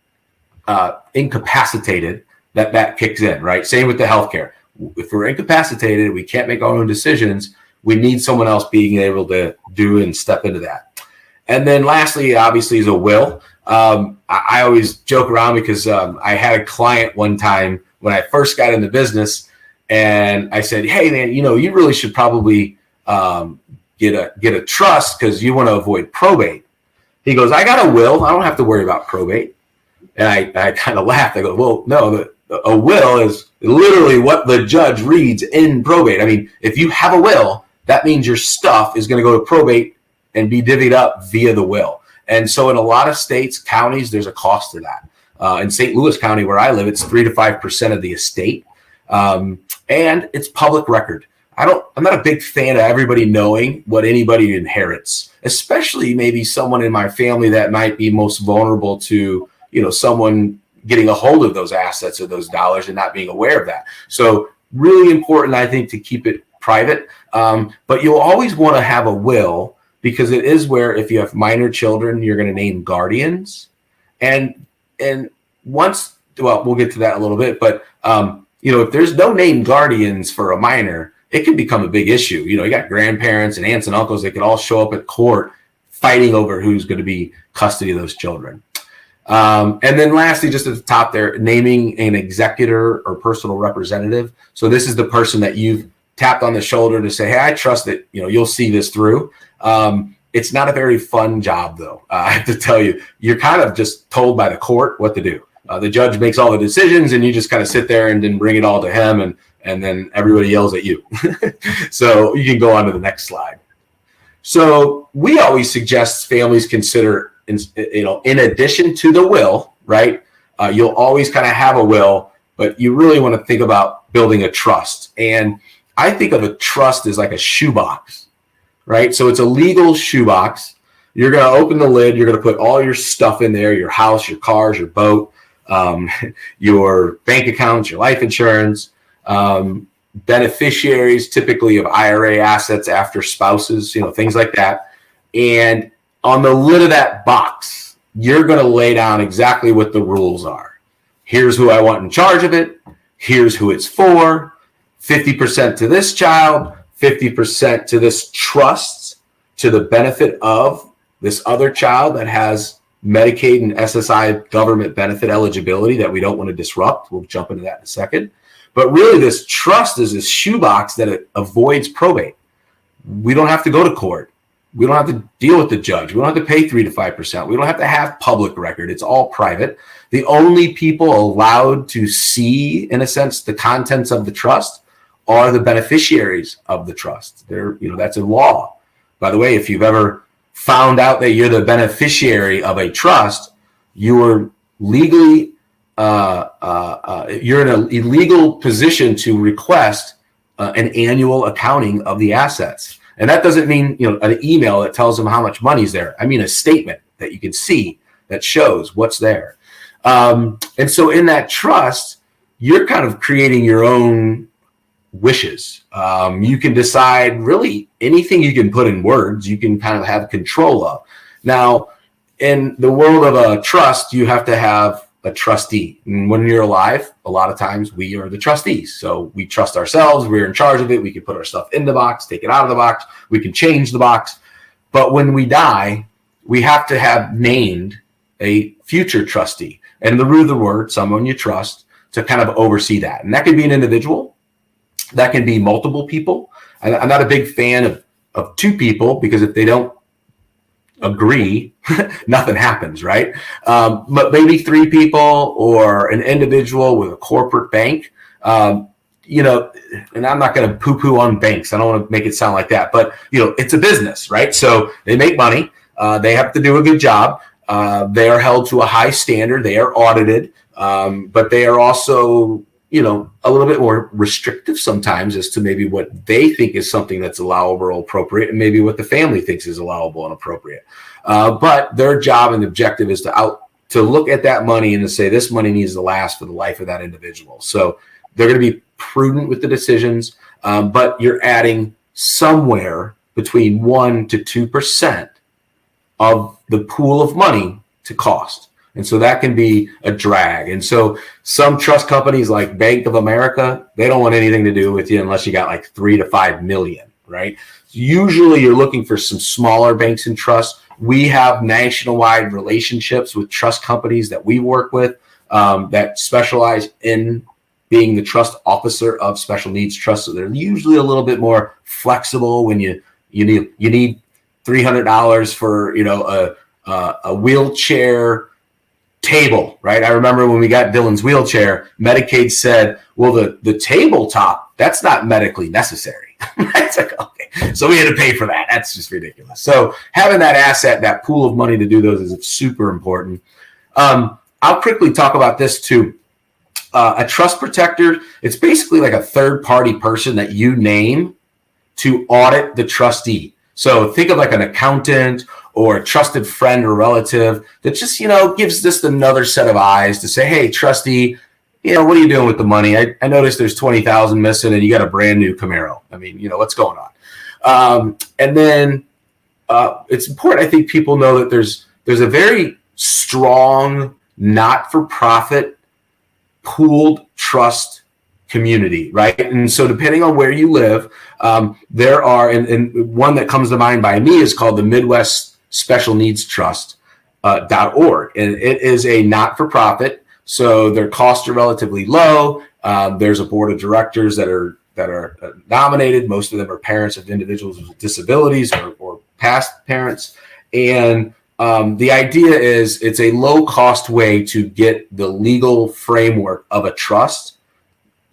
incapacitated that kicks in, right? Same with the healthcare. If we're incapacitated, we can't make our own decisions. We need someone else being able to do and step into that. And then lastly, obviously, is a will. I always joke around because I had a client one time when I first got into business, and I said, "Hey, man, you really should probably get a trust because you want to avoid probate." He goes, "I got a will. I don't have to worry about probate." And I kind of laughed. I go, "Well, no, a will is literally what the judge reads in probate. I mean, if you have a will, that means your stuff is going to go to probate and be divvied up via the will." And so in a lot of states, counties, there's a cost to that. In St. Louis County, where I live, it's 3 to 5% of the estate. And it's public record. I'm not a big fan of everybody knowing what anybody inherits, especially maybe someone in my family that might be most vulnerable to, someone getting a hold of those assets or those dollars and not being aware of that. So really important, I think, to keep it private. But you'll always want to have a will because it is where if you have minor children, you're going to name guardians. And once, well, we'll get to that in a little bit, but if there's no named guardians for a minor, it can become a big issue. You got grandparents and aunts and uncles that could all show up at court fighting over who's going to be custody of those children. And then lastly, just at the top there, naming an executor or personal representative. So this is the person that you've tapped on the shoulder to say, "Hey, I trust that, you'll see this through." It's not a very fun job, though. I have to tell you, you're kind of just told by the court what to do. The judge makes all the decisions and you just kind of sit there and then bring it all to him. And then everybody yells at you. So you can go on to the next slide. So we always suggest families consider, in addition to the will, right? You'll always kind of have a will, but you really want to think about building a trust. And I think of a trust as like a shoebox, right? So it's a legal shoebox. You're going to open the lid. You're going to put all your stuff in there, your house, your cars, your boat, your bank accounts, your life insurance, beneficiaries, typically of IRA assets after spouses, things like that. And on the lid of that box, you're going to lay down exactly what the rules are. Here's who I want in charge of it. Here's who it's for. 50% to this child, 50% to this trust to the benefit of this other child that has Medicaid and SSI government benefit eligibility that we don't want to disrupt. We'll jump into that in a second. But really, this trust is this shoebox that it avoids probate. We don't have to go to court. We don't have to deal with the judge. We don't have to pay 3 to 5%. We don't have to have public record. It's all private. The only people allowed to see, in a sense, the contents of the trust are the beneficiaries of the trust. That's a law. By the way, if you've ever found out that you're the beneficiary of a trust, you are legally you're in an illegal position to request an annual accounting of the assets. And that doesn't mean an email that tells them how much money's there. I mean a statement that you can see that shows what's there. And so in that trust, you're kind of creating your own wishes. You can decide really anything you can put in words, you can kind of have control of. Now, in the world of a trust, you have to have a trustee. And when you're alive, a lot of times we are the trustees. So we trust ourselves. We're in charge of it. We can put our stuff in the box, take it out of the box. We can change the box. But when we die, we have to have named a future trustee. And the root of the word, someone you trust, to kind of oversee that. And that can be an individual. That can be multiple people. I'm not a big fan of two people, because if they don't agree, nothing happens, right? But maybe three people or an individual with a corporate bank. And I'm not going to poo-poo on banks. I don't want to make it sound like that, but it's a business, right? So they make money. They have to do a good job. They are held to a high standard. They are audited, but they are also, a little bit more restrictive sometimes as to maybe what they think is something that's allowable or appropriate, and maybe what the family thinks is allowable and appropriate. But their job and objective is to look at that money and to say this money needs to last for the life of that individual. So they're going to be prudent with the decisions, but you're adding somewhere between 1% to 2% of the pool of money to cost. And so that can be a drag. And so some trust companies like Bank of America, they don't want anything to do with you unless you got like 3 to 5 million, right? Usually you're looking for some smaller banks and trusts. We have nationwide relationships with trust companies that we work with that specialize in being the trust officer of special needs trusts. So they're usually a little bit more flexible when you need $300 for a wheelchair table, right? I remember when we got Dylan's wheelchair, Medicaid said, well, the tabletop, that's not medically necessary. It's like, okay, so we had to pay for that. That's just ridiculous. So having that asset, that pool of money to do those is super important. I'll quickly talk about this too. A trust protector, it's basically like a third-party person that you name to audit the trustee. So think of like an accountant or a trusted friend or relative that just, gives just another set of eyes to say, hey, trustee, what are you doing with the money? I noticed there's 20,000 missing and you got a brand new Camaro. I mean, what's going on? And then it's important, I think people know that there's a very strong not-for-profit pooled trust community, right? And so depending on where you live, there are, and one that comes to mind by me is called the Midwest Special Needs Trust .org. And it is a not-for-profit, so their costs are relatively low. There's a board of directors that are nominated. Most of them are parents of individuals with disabilities or past parents. And the idea is it's a low-cost way to get the legal framework of a trust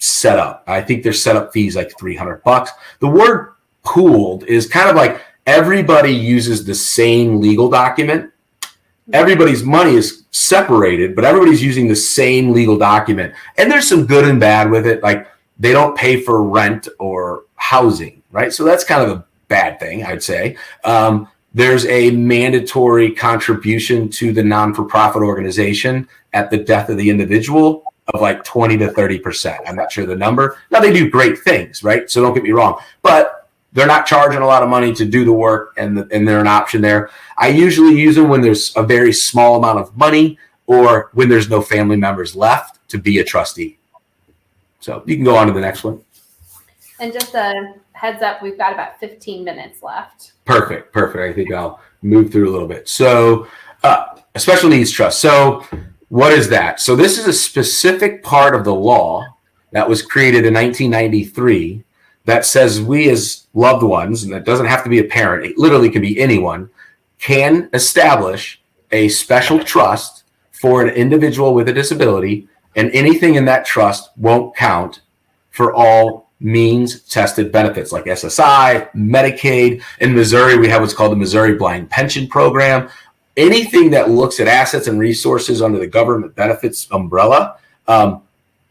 set up. I think their setup fees like $300. The word pooled is kind of like everybody uses the same legal document. Everybody's money is separated, but everybody's using the same legal document. And there's some good and bad with it. Like they don't pay for rent or housing, right? So that's kind of a bad thing, I'd say. There's a mandatory contribution to the non-for-profit organization at the death of the individual of like 20 to 30%. I'm not sure the number. Now they do great things, right? So don't get me wrong, but they're not charging a lot of money to do the work, and they're an option there. I usually use them when there's a very small amount of money or when there's no family members left to be a trustee. So you can go on to the next one. And just a heads up, we've got about 15 minutes left. Perfect. I think I'll move through a little bit. So a special needs trust. So what is that? So this is a specific part of the law that was created in 1993 that says we as loved ones, and it doesn't have to be a parent, it literally can be anyone, can establish a special trust for an individual with a disability, and anything in that trust won't count for all means tested benefits like SSI, Medicaid. In Missouri, we have what's called the Missouri Blind Pension Program. Anything that looks at assets and resources under the government benefits umbrella,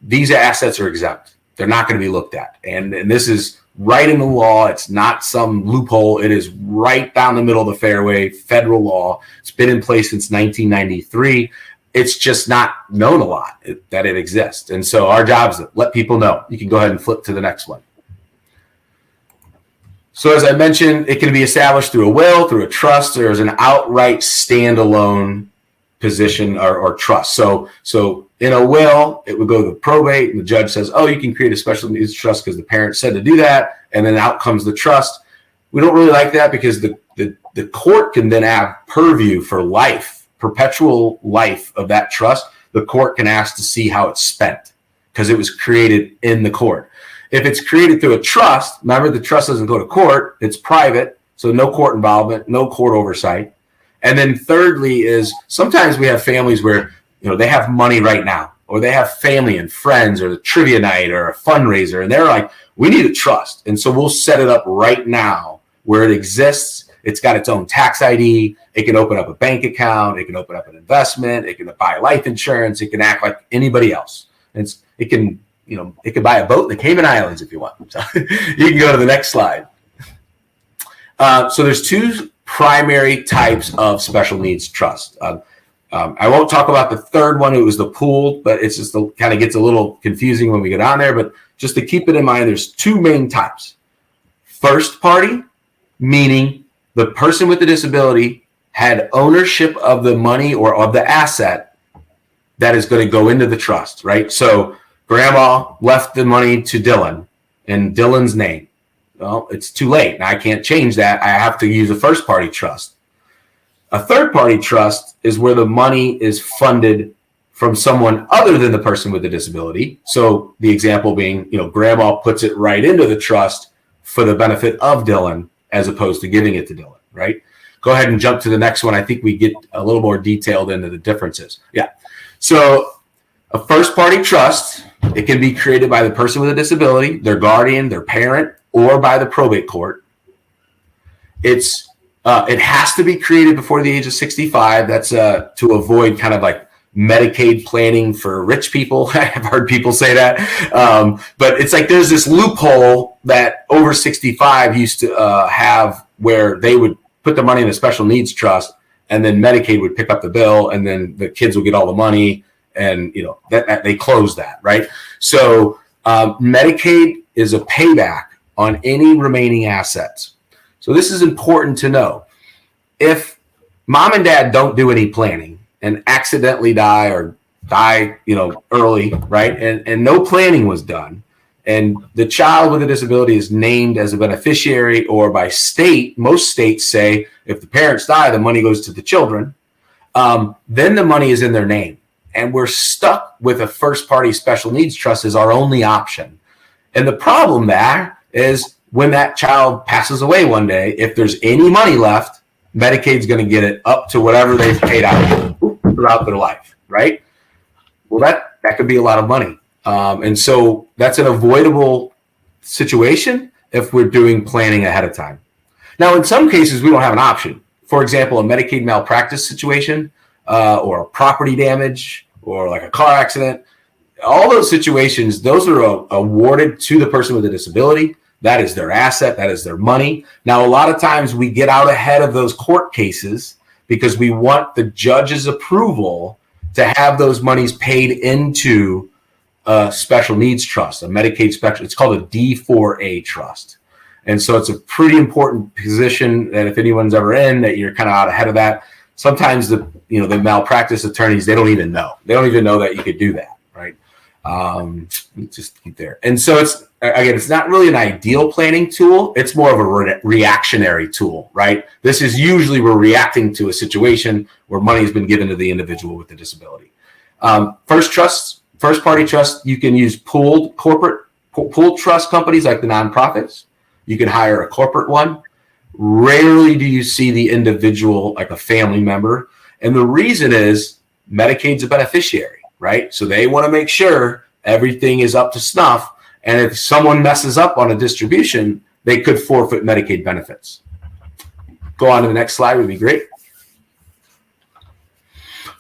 these assets are exempt. They're not going to be looked at. And this is right in the law. It's not some loophole. It is right down the middle of the fairway, federal law. It's been in place since 1993. It's just not known a lot that it exists. And so our job is to let people know. You can go ahead and flip to the next one. So as I mentioned, it can be established through a will, through a trust, or as an outright standalone position or trust. So in a will, it would go to the probate, and the judge says, oh, you can create a special needs trust because the parent said to do that, and then out comes the trust. We don't really like that because the court can then have purview for life perpetual life of that trust, the court can ask to see how it's spent because it was created in the court. If it's created through a trust, remember the trust doesn't go to court, it's private, so no court involvement, no court oversight. And then thirdly is sometimes we have families where, they have money right now, or they have family and friends or the trivia night or a fundraiser, and they're like, we need a trust. And so we'll set it up right now where it exists. It's got its own tax ID. It can open up a bank account. It can open up an investment. It can buy life insurance. It can act like anybody else. It can buy a boat in the Cayman Islands if you want. So you can go to the next slide. So there's two primary types of special needs trust. I won't talk about the third one. It was the pooled, but it's just kind of gets a little confusing when we get on there. But just to keep it in mind, there's two main types. First party, meaning the person with the disability had ownership of the money or of the asset that is going to go into the trust, right? So grandma left the money to Dylan in Dylan's name. Well, it's too late. Now I can't change that. I have to use a first party trust. A third party trust is where the money is funded from someone other than the person with the disability. So the example being, grandma puts it right into the trust for the benefit of Dylan as opposed to giving it to Dylan, right? Go ahead and jump to the next one. I think we get a little more detailed into the differences. Yeah. So a first party trust, it can be created by the person with a disability, their guardian, their parent, or by the probate court. It has to be created before the age of 65. That's to avoid kind of like Medicaid planning for rich people. I've heard people say that. But it's like there's this loophole that over 65 used to have where they would put the money in a special needs trust and then Medicaid would pick up the bill and then the kids would get all the money and, that they closed that, right? So Medicaid is a payback on any remaining assets. So this is important to know. If mom and dad don't do any planning and accidentally die early, right? And no planning was done. And the child with a disability is named as a beneficiary or by state. Most states say if the parents die, the money goes to the children. Then the money is in their name. And we're stuck with a first party special needs trust as our only option. And the problem there is when that child passes away one day, if there's any money left, Medicaid's going to get it up to whatever they've paid out throughout their life, right? Well, that could be a lot of money. And so that's an avoidable situation if we're doing planning ahead of time. Now, in some cases, we don't have an option. For example, a Medicaid malpractice situation or property damage or like a car accident, all those situations, those are awarded to the person with a disability. That is their asset. That is their money. Now, a lot of times we get out ahead of those court cases because we want the judge's approval to have those monies paid into a special needs trust, a Medicaid special. It's called a D4A trust. And so it's a pretty important position that if anyone's ever in, that you're kind of out ahead of that. Sometimes the malpractice attorneys, they don't even know. They don't even know that you could do that, right? Just keep there. And so it's not really an ideal planning tool. It's more of a reactionary tool, right? This is usually we're reacting to a situation where money has been given to the individual with the disability. First party trust, you can use pooled trust companies like the nonprofits. You can hire a corporate one. Rarely do you see the individual like a family member. And the reason is Medicaid's a beneficiary, right? So they want to make sure everything is up to snuff. And if someone messes up on a distribution, they could forfeit Medicaid benefits. Go on to the next slide would be great.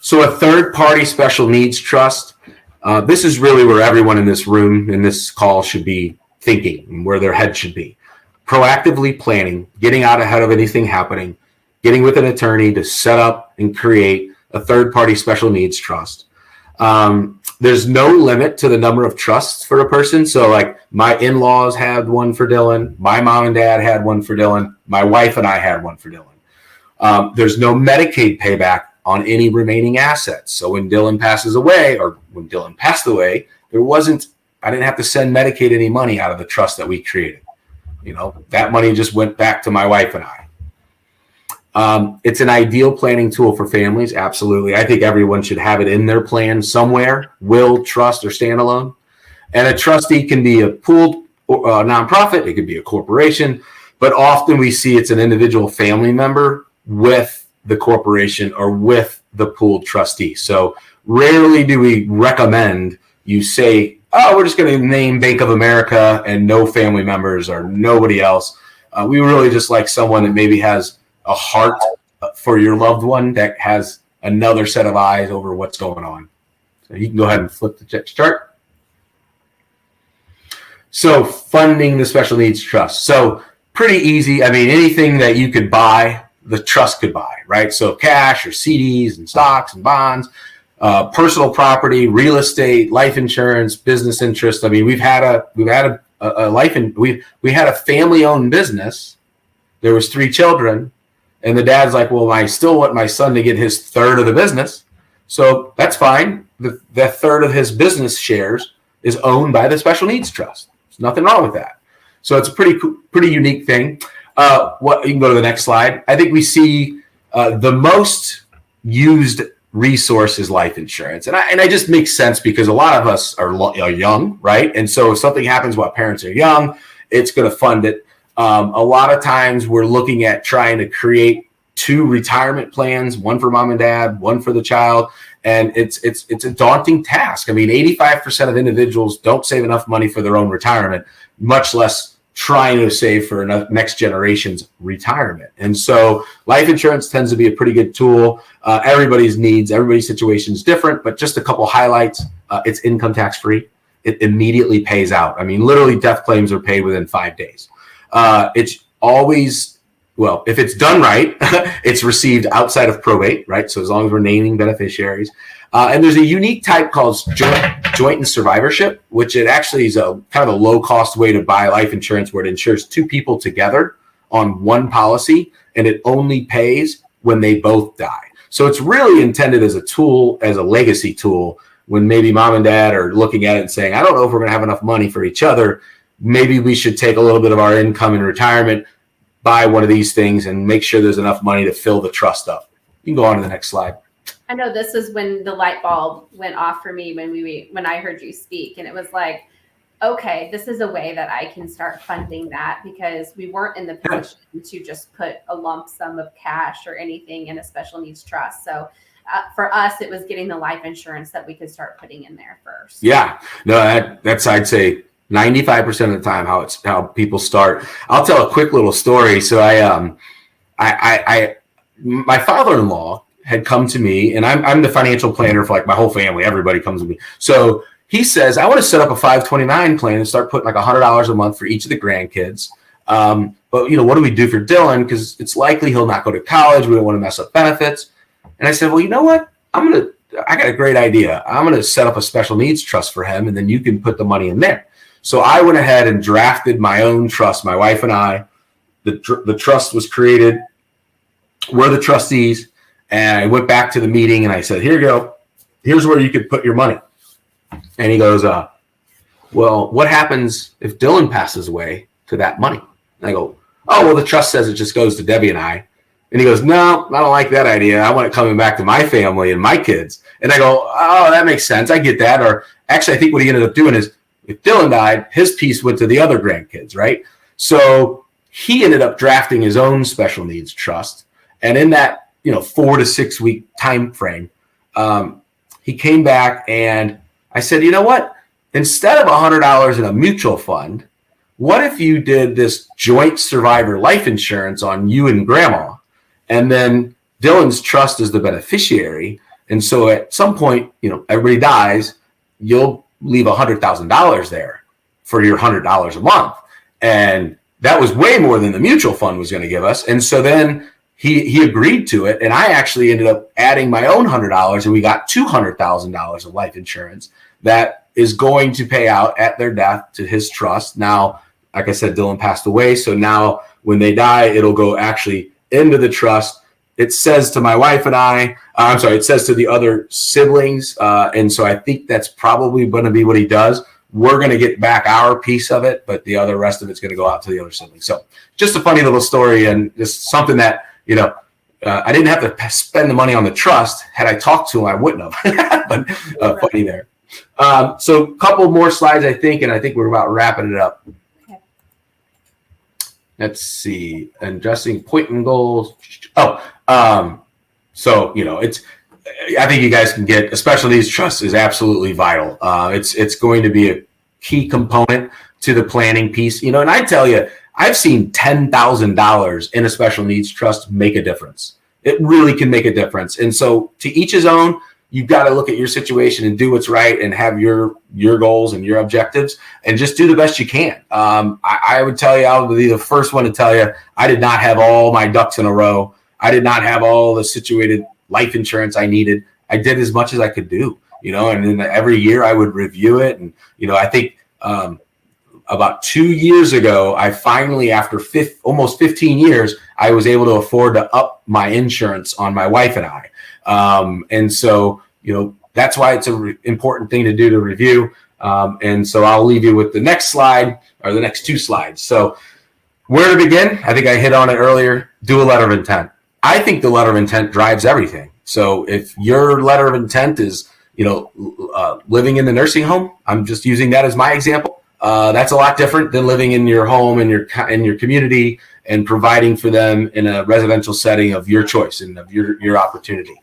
So a third party special needs trust. This is really where everyone in this room, in this call should be thinking and where their head should be. Proactively planning, getting out ahead of anything happening, getting with an attorney to set up and create a third party special needs trust. There's no limit to the number of trusts for a person. So like my in-laws had one for Dylan. My mom and dad had one for Dylan. My wife and I had one for Dylan. There's no Medicaid payback on any remaining assets. So when Dylan passes away or when Dylan passed away, I didn't have to send Medicaid any money out of the trust that we created. That money just went back to my wife and It's an ideal planning tool for families. Absolutely. I think everyone should have it in their plan somewhere, will, trust, or standalone. And a trustee can be a pooled nonprofit. It could be a corporation, but often we see it's an individual family member with the corporation or with the pooled trustee. So rarely do we recommend you say, oh, we're just going to name Bank of America and no family members or nobody else. We really just like someone that maybe has a heart for your loved one that has another set of eyes over what's going on. So you can go ahead and flip the chart. So funding the special needs trust. So pretty easy. I mean, anything that you could buy, the trust could buy, right? So cash or CDs and stocks and bonds, personal property, real estate, life insurance, business interest. I mean, we had a family-owned business. There was 3 children, and the dad's like, well, I still want my son to get his third of the business. So that's fine. The third of his business shares is owned by the special needs trust. There's nothing wrong with that. So it's a pretty unique thing. You can go to the next slide. I think we see the most used resource is life insurance. And I just makes sense because a lot of us are young, right? And so if something happens while parents are young, it's going to fund it. A lot of times we're looking at trying to create 2 retirement plans, one for mom and dad, one for the child. And it's a daunting task. I mean, 85% of individuals don't save enough money for their own retirement, much less trying to save for next generation's retirement. And so life insurance tends to be a pretty good tool. Everybody's needs, everybody's situation is different, but just a couple highlights. It's income tax free. It immediately pays out. I mean, literally death claims are paid within 5 days. It's always, well, if it's done right, it's received outside of probate, right? So as long as we're naming beneficiaries. And there's a unique type called joint and survivorship, which it actually is a kind of a low cost way to buy life insurance where it insures 2 people together on one policy, and it only pays when they both die. So it's really intended as a tool, as a legacy tool, when maybe mom and dad are looking at it and saying, I don't know if we're going to have enough money for each other. Maybe we should take a little bit of our income in retirement, buy one of these things, and make sure there's enough money to fill the trust up. You can go on to the next slide. I know this is when the light bulb went off for me when I heard you speak, and it was like, okay, this is a way that I can start funding that, because we weren't in the position to just put a lump sum of cash or anything in a special needs trust. So for us, it was getting the life insurance that we could start putting in there first. Yeah, no, that's I'd say 95% of the time how people start. I'll tell a quick little story. So my father-in-law had come to me, and I'm the financial planner for like my whole family. Everybody comes to me. So he says, I want to set up a 529 plan and start putting like $100 a month for each of the grandkids. But what do we do for Dylan? Because it's likely he'll not go to college. We don't want to mess up benefits. And I said, well, you know what? I got a great idea. I'm going to set up a special needs trust for him, and then you can put the money in there. So I went ahead and drafted my own trust, my wife and I. The trust was created. We're the trustees. And I went back to the meeting and I said, here you go. Here's where you could put your money. And he goes, well, what happens if Dylan passes away to that money? And I go, oh, well, the trust says it just goes to Debbie and I. And he goes, no, I don't like that idea. I want it coming back to my family and my kids. And I go, oh, that makes sense. I get that. Or actually, I think what he ended up doing is if Dylan died, his piece went to the other grandkids, right? So he ended up drafting his own special needs trust. And in that 4 to 6 week time frame, he came back and I said, you know what? Instead of $100 in a mutual fund, what if you did this joint survivor life insurance on you and grandma? And then Dylan's trust is the beneficiary. And so at some point, everybody dies, you'll leave $100,000 there for your $100 a month. And that was way more than the mutual fund was going to give us. And so then he agreed to it. And I actually ended up adding my own $100, and we got $200,000 of life insurance that is going to pay out at their death to his trust. Now, like I said, Dylan passed away. So now when they die, it'll go actually into the trust. It says to my wife and it says to the other siblings. And so I think that's probably going to be what he does. We're going to get back our piece of it, but the rest of it's going to go out to the other siblings. So just a funny little story, and just something that, I didn't have to spend the money on the trust. Had I talked to him, I wouldn't have. But funny there. So a couple more slides, I think, and I think we're about wrapping it up. Okay. Let's see. Addressing point and goals. So, I think you guys can get a special needs trust is absolutely vital. It's going to be a key component to the planning piece. And I tell you, I've seen $10,000 in a special needs trust make a difference. It really can make a difference. And so to each his own, you've got to look at your situation and do what's right and have your goals and your objectives and just do the best you can. I would tell you, I'll be the first one to tell you, I did not have all my ducks in a row. I did not have all the situated life insurance I needed. I did as much as I could do, and then every year I would review it. And, I think about 2 years ago, I finally, after almost 15 years, I was able to afford to up my insurance on my wife and I. And so, that's why it's an important thing to do to review. And so I'll leave you with the next slide or the next 2 slides. So where to begin? I think I hit on it earlier. Do a letter of intent. I think the letter of intent drives everything. So if your letter of intent is, living in the nursing home, I'm just using that as my example. That's a lot different than living in your home and in your community and providing for them in a residential setting of your choice and of your opportunity.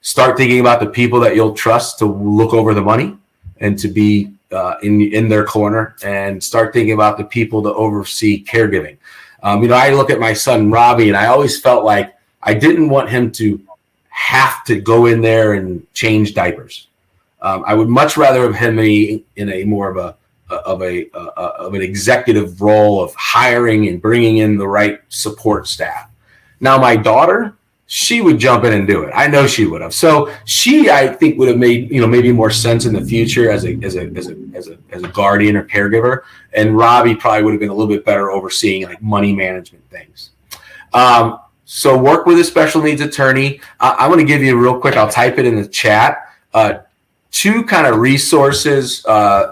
Start thinking about the people that you'll trust to look over the money and to be in their corner, and start thinking about the people to oversee caregiving. I look at my son, Robbie, and I always felt like I didn't want him to have to go in there and change diapers. I would much rather have him in a more of an executive role of hiring and bringing in the right support staff. Now, my daughter, she would jump in and do it. I know she would have. So she, I think, would have made maybe more sense in the future as a guardian or caregiver. And Robbie probably would have been a little bit better overseeing like money management things. So work with a special needs attorney. I'm going to give you real quick. I'll type it in the chat. 2 kind of resources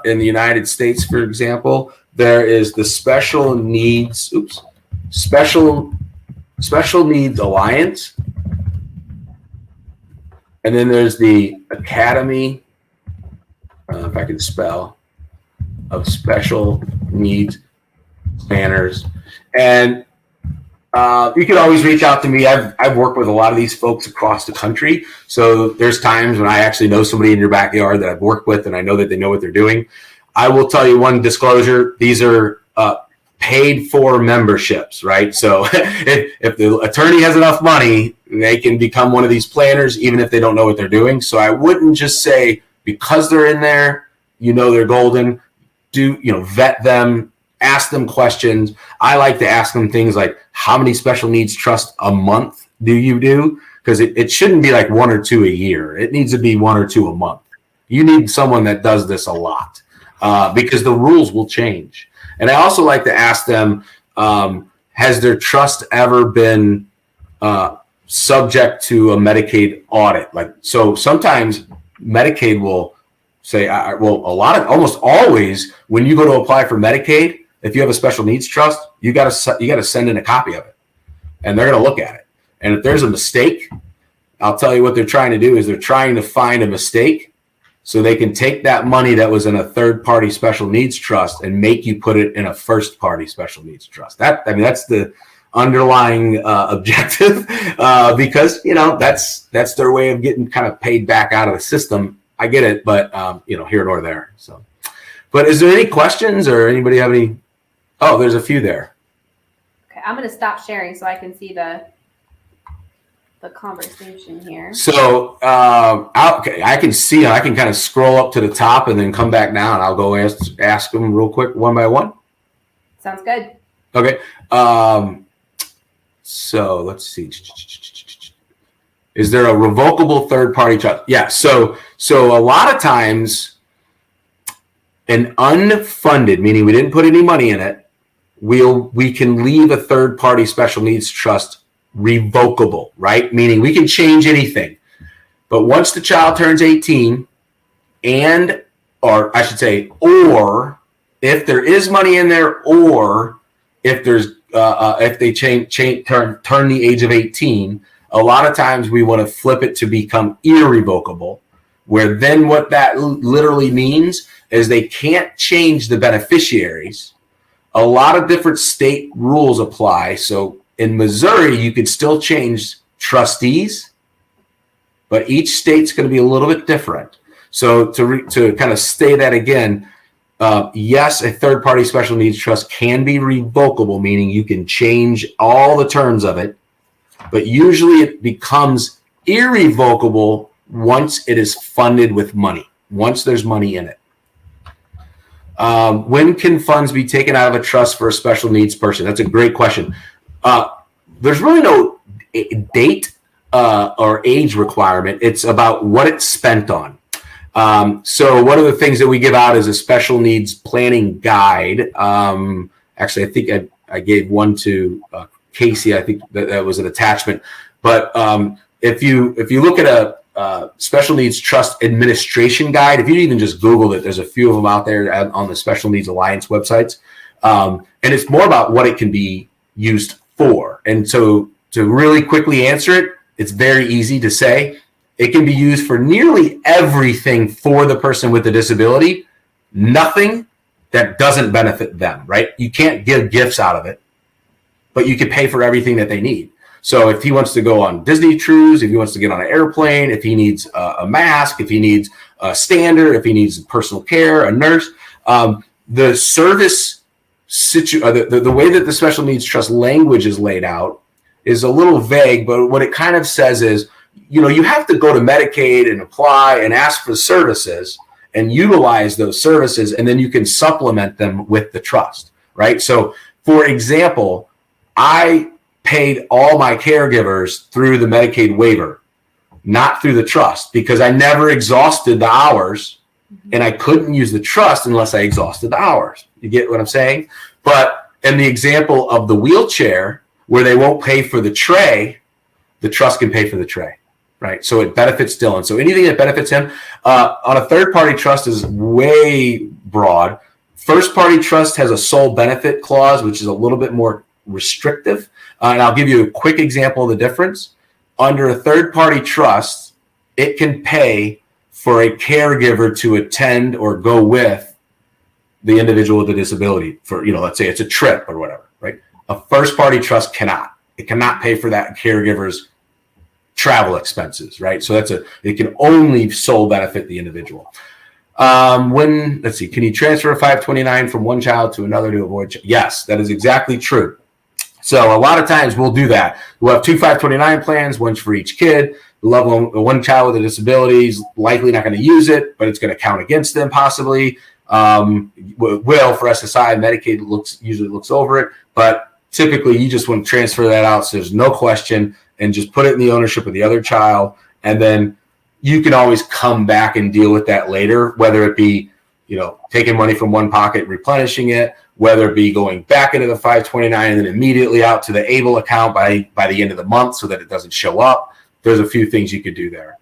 in the United States, for example. There is the Special Needs Alliance. And then there's the Academy, if I can spell, of Special Needs Planners. And you can always reach out to me. I've worked with a lot of these folks across the country. So there's times when I actually know somebody in your backyard that I've worked with and I know that they know what they're doing. I will tell you one disclosure. These are paid for memberships, right? So if the attorney has enough money, they can become one of these planners, even if they don't know what they're doing. So I wouldn't just say, because they're in there, they're golden. Vet them, ask them questions. I like to ask them things like, how many special needs trusts a month do you do? Because it shouldn't be like 1 or 2 a year. It needs to be 1 or 2 a month. You need someone that does this a lot because the rules will change. And I also like to ask them, has their trust ever been subject to a Medicaid audit? So sometimes Medicaid will say, almost always when you go to apply for Medicaid, if you have a special needs trust, you got to send in a copy of it, and they're going to look at it. And if there's a mistake, I'll tell you what they're trying to do is they're trying to find a mistake so they can take that money that was in a third-party special needs trust and make you put it in a first-party special needs trust. That's the underlying objective because that's their way of getting kind of paid back out of the system. I get it, but here nor there. So, but is there any questions or anybody have any? Oh, there's a few there. Okay, I'm going to stop sharing so I can see the conversation here. So, okay, I can see. I can kind of scroll up to the top and then come back down. I'll go ask them real quick, one by one. Sounds good. Okay. So let's see. Is there a revocable third-party trust? Yeah. So a lot of times, an unfunded, meaning we didn't put any money in it, we can leave a third-party special needs trust revocable, right? Meaning we can change anything. But once the child turns 18, or if there is money in there, or if there's if they turn the age of 18, a lot of times we want to flip it to become irrevocable, where then what that literally means is they can't change the beneficiaries. A lot of different state rules apply. So in Missouri, you could still change trustees, but each state's going to be a little bit different. So to kind of say that again, yes, a third-party special needs trust can be revocable, meaning you can change all the terms of it, but usually it becomes irrevocable once it is funded with money, once there's money in it. When can funds be taken out of a trust for a special needs person? That's a great question. There's really no date or age requirement. It's about what it's spent on. So one of the things that we give out is a special needs planning guide. Actually, I think I gave one to Casey. I think that was an attachment. But if you look at a special needs trust administration guide, if you even just Google it, there's a few of them out there on the Special Needs Alliance websites. And it's more about what it can be used for. And so to really quickly answer it, it's very easy to say. It can be used for nearly everything for the person with the disability, nothing that doesn't benefit them, right? You can't give gifts out of it, but you can pay for everything that they need. So if he wants to go on Disney cruise, if he wants to get on an airplane, if he needs a mask, if he needs a stander, if he needs personal care, a nurse, the service the way that the special needs trust language is laid out is a little vague, but what it kind of says is, you have to go to Medicaid and apply and ask for services and utilize those services, and then you can supplement them with the trust, right? So, for example, I paid all my caregivers through the Medicaid waiver, not through the trust, because I never exhausted the hours, and I couldn't use the trust unless I exhausted the hours. You get what I'm saying? But in the example of the wheelchair, where they won't pay for the tray, the trust can pay for the tray. Right, so it benefits Dylan. So anything that benefits him on a third-party trust is way broad. First-party trust has a sole benefit clause, which is a little bit more restrictive. And I'll give you a quick example of the difference. Under a third-party trust, it can pay for a caregiver to attend or go with the individual with a disability for, let's say it's a trip or whatever. Right, a first-party trust cannot. It cannot pay for that caregiver's travel expenses, right? So it can only sole benefit the individual. Let's see, can you transfer a 529 from one child to another to avoid? Yes, that is exactly true. So a lot of times we'll do that. We'll have two 529 plans, one for each kid. One child with a disability is likely not going to use it, but it's going to count against them possibly. Will for SSI, Medicaid usually looks over it, but typically you just want to transfer that out so there's no question, and just put it in the ownership of the other child. And then you can always come back and deal with that later, whether it be, taking money from one pocket, replenishing it, whether it be going back into the 529 and then immediately out to the ABLE account by the end of the month so that it doesn't show up. There's a few things you could do there.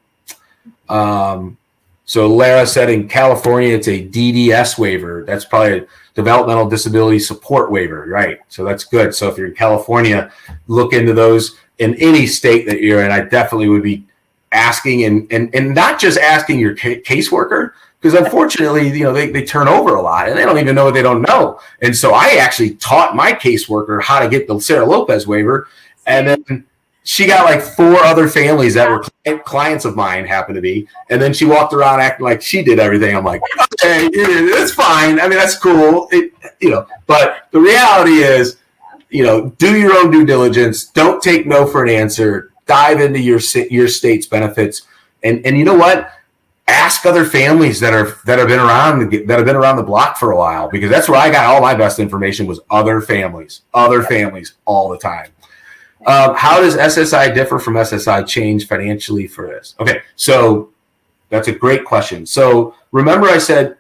So Lara said in California, it's a DDS waiver. That's probably a developmental disability support waiver, right? So that's good. So if you're in California, look into those. In any state that you're in, I definitely would be asking and not just asking your caseworker, because unfortunately, they turn over a lot and they don't even know what they don't know. And so I actually taught my caseworker how to get the Sarah Lopez waiver. And then she got like 4 other families that were clients of mine, happened to be. And then she walked around acting like she did everything. I'm like, okay, it's fine. I mean, that's cool. But the reality is, do your own due diligence. Don't take no for an answer. Dive into your state's benefits, and you know what? Ask other families that have been around the block for a while, because that's where I got all my best information, was other families all the time. How does SSI differ from SSI change financially for this? Okay, so that's a great question. So remember I said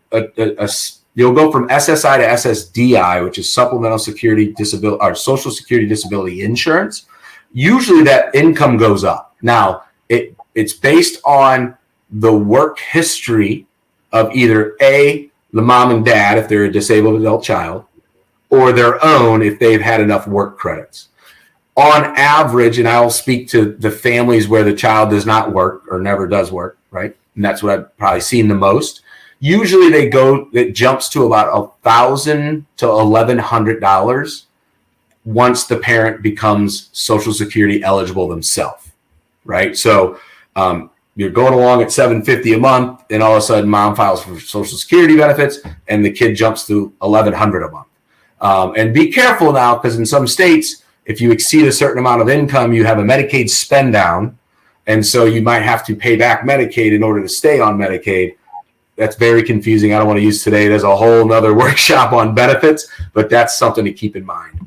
you'll go from SSI to SSDI, which is Supplemental Security Disability or Social Security Disability Insurance. Usually that income goes up. Now, it's based on the work history of either A, the mom and dad, if they're a disabled adult child, or their own if they've had enough work credits. On average, and I will speak to the families where the child does not work or never does work, right? And that's what I've probably seen the most. Usually it jumps to about $1,000 to $1,100 once the parent becomes Social Security eligible themselves, right? So you're going along at $750 a month, and all of a sudden mom files for Social Security benefits, and the kid jumps to $1,100 a month. And be careful now, because in some states, if you exceed a certain amount of income, you have a Medicaid spend down, and so you might have to pay back Medicaid in order to stay on Medicaid. That's very confusing. I don't want to use today. There's a whole nother workshop on benefits, but that's something to keep in mind.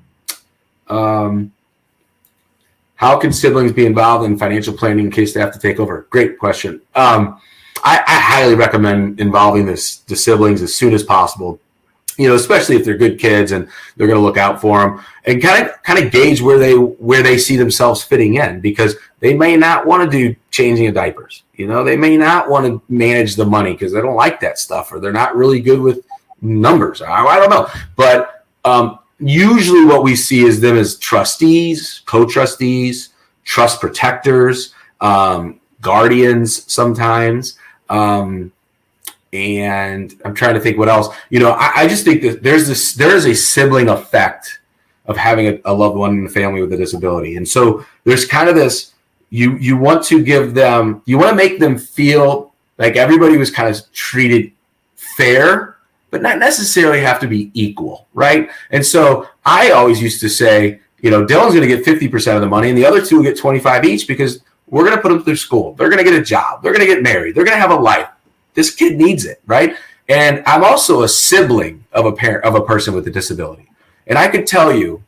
How can siblings be involved in financial planning in case they have to take over? Great question. I highly recommend involving the siblings as soon as possible. Especially if they're good kids and they're going to look out for them, and kind of gauge where they see themselves fitting in, because they may not want to do changing of diapers. They may not want to manage the money because they don't like that stuff, or they're not really good with numbers. I don't know. But usually what we see is them as trustees, co-trustees, trust protectors, guardians sometimes. And I'm trying to think what else. I just think that there is a sibling effect of having a loved one in the family with a disability. And so there's kind of this, you want to make them feel like everybody was kind of treated fair, but not necessarily have to be equal, right? And so I always used to say, Dylan's going to get 50% of the money and the other two will get 25 each, because we're going to put them through school. They're going to get a job. They're going to get married. They're going to have a life. This kid needs it, right? And I'm also a sibling of a person with a disability. And I could tell you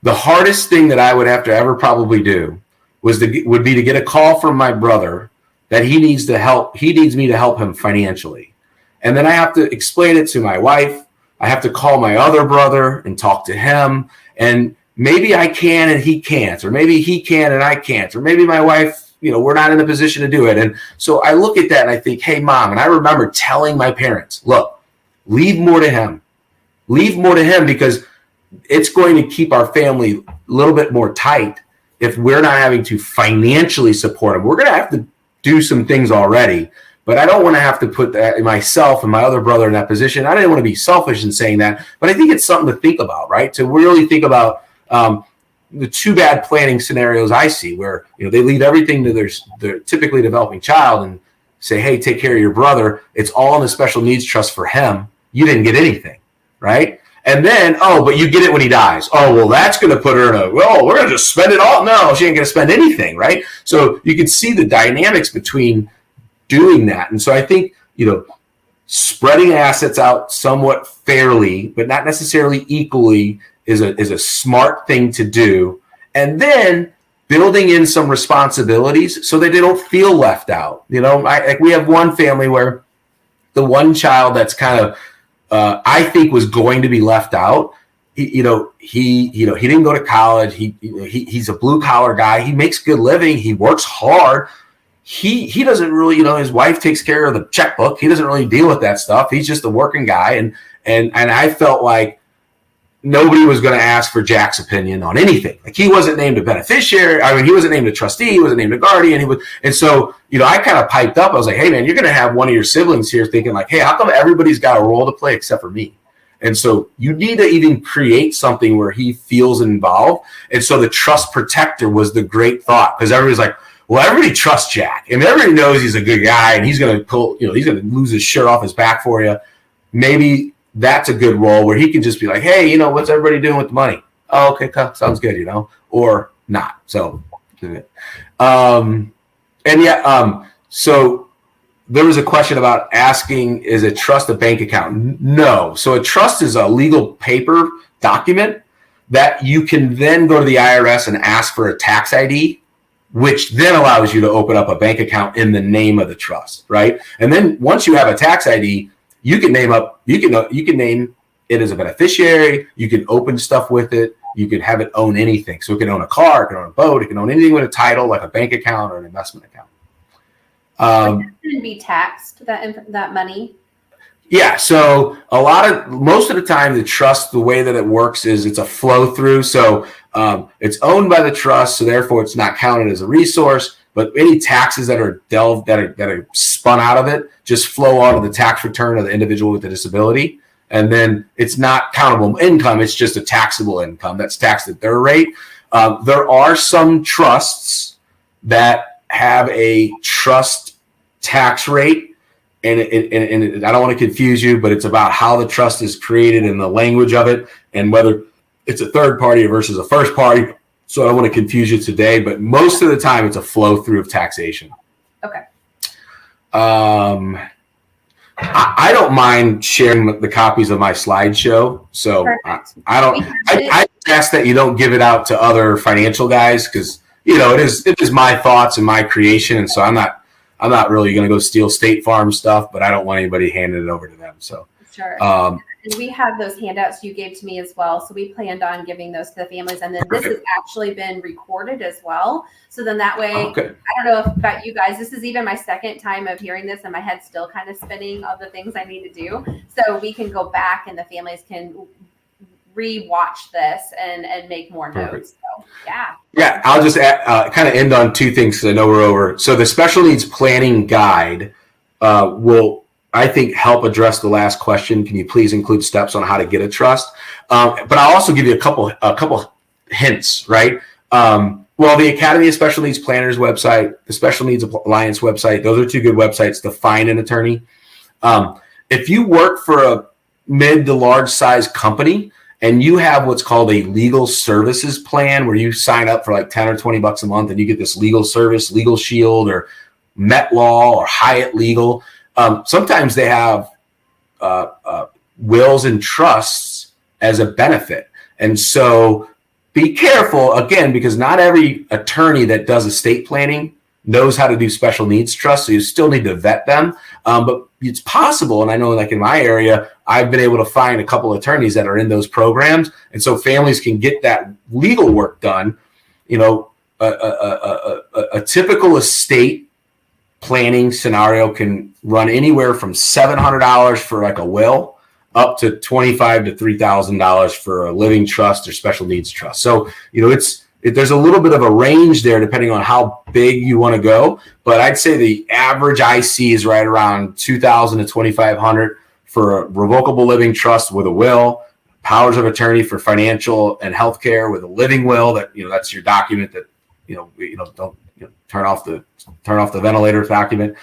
the hardest thing that I would have to ever probably do would be to get a call from my brother that he needs me to help him financially. And then I have to explain it to my wife. I have to call my other brother and talk to him. And maybe I can and he can't, or maybe he can and I can't, or maybe my wife, we're not in a position to do it. And so I look at that and I think, hey, Mom, and I remember telling my parents, look, leave more to him. Leave more to him, because it's going to keep our family a little bit more tight if we're not having to financially support him. We're going to have to do some things already, but I don't want to have to put myself and my other brother in that position. I didn't want to be selfish in saying that, but I think it's something to think about, right? To really think about the two bad planning scenarios I see, where they leave everything to their typically developing child and say, hey, take care of your brother. It's all in the special needs trust for him. You didn't get anything, right? And then, but you get it when he dies. Oh, well, that's going to put her in we're going to just spend it all. No, she ain't going to spend anything, right? So you can see the dynamics between doing that. And so I think, spreading assets out somewhat fairly, but not necessarily equally, is a smart thing to do. And then building in some responsibilities so that they don't feel left out. We have one family where the one child that's kind of, I think was going to be left out. He didn't go to college. He's a blue collar guy. He makes good living. He works hard. He doesn't really, his wife takes care of the checkbook. He doesn't really deal with that stuff. He's just a working guy. And I felt like nobody was going to ask for Jack's opinion on anything. Like, he wasn't named a beneficiary. I mean, he wasn't named a trustee. He wasn't named a guardian. And so, I kind of piped up. I was like, hey, man, you're going to have one of your siblings here thinking like, hey, how come everybody's got a role to play except for me? And so you need to even create something where he feels involved. And so the trust protector was the great thought, because everybody's like, well, everybody trusts Jack. And everybody knows he's a good guy and he's going to pull, he's going to lose his shirt off his back for you. Maybe that's a good role where he can just be like, hey, what's everybody doing with the money? Oh, okay, sounds good, or not. So, so there was a question about asking, is a trust a bank account? No. So a trust is a legal paper document that you can then go to the IRS and ask for a tax ID, which then allows you to open up a bank account in the name of the trust, right? And then once you have a tax ID, you can name it as a beneficiary. You can open stuff with it. You can have it own anything. So it can own a car, it can own a boat, it can own anything with a title, like a bank account or an investment account. It can be taxed, that money. Yeah, so most of the time, the trust, the way that it works is it's a flow through. So it's owned by the trust, so therefore it's not counted as a resource. But any taxes that are that are spun out of it just flow onto the tax return of the individual with the disability, and then it's not countable income. It's just a taxable income that's taxed at their rate. There are some trusts that have a trust tax rate. And I don't want to confuse you, but it's about how the trust is created and the language of it and whether it's a third party versus a first party. So I don't want to confuse you today, but most of the time it's a flow through of taxation. Okay. I don't mind sharing the copies of my slideshow. So I ask that you don't give it out to other financial guys because, it is my thoughts and my creation. And so I'm not really going to go steal State Farm stuff, but I don't want anybody handing it over to them. So sure. And we have those handouts you gave to me as well. So we planned on giving those to the families. And then this has actually been recorded as well. So then that way, okay. I don't know about you guys, this is even my second time of hearing this and my head's still kind of spinning of the things I need to do. So we can go back and the families can re-watch this and make more notes. So, yeah, I'll just kind of end on two things because I know we're over. So the special needs planning guide will, I think, help address the last question. Can you please include steps on how to get a trust? But I'll also give you a couple hints, right? Well, the Academy of Special Needs Planners website, the Special Needs Alliance website, those are two good websites to find an attorney. If you work for a mid to large size company, and you have what's called a legal services plan where you sign up for like 10 or 20 bucks a month and you get this legal service, Legal Shield or Met Law or Hyatt Legal. Sometimes they have wills and trusts as a benefit. And so be careful, again, because not every attorney that does estate planning knows how to do special needs trusts. So you still need to vet them. But it's possible. And I know like in my area, I've been able to find a couple of attorneys that are in those programs. And so families can get that legal work done. A typical estate planning scenario can run anywhere from $700 for like a will up to $2,500 to $3,000 for a living trust or special needs trust. So, there's a little bit of a range there depending on how big you want to go. But I'd say the average I see is right around $2,000 to $2,500 for a revocable living trust with a will, powers of attorney for financial and healthcare with a living will that, that's your document that, don't turn off the ventilator document.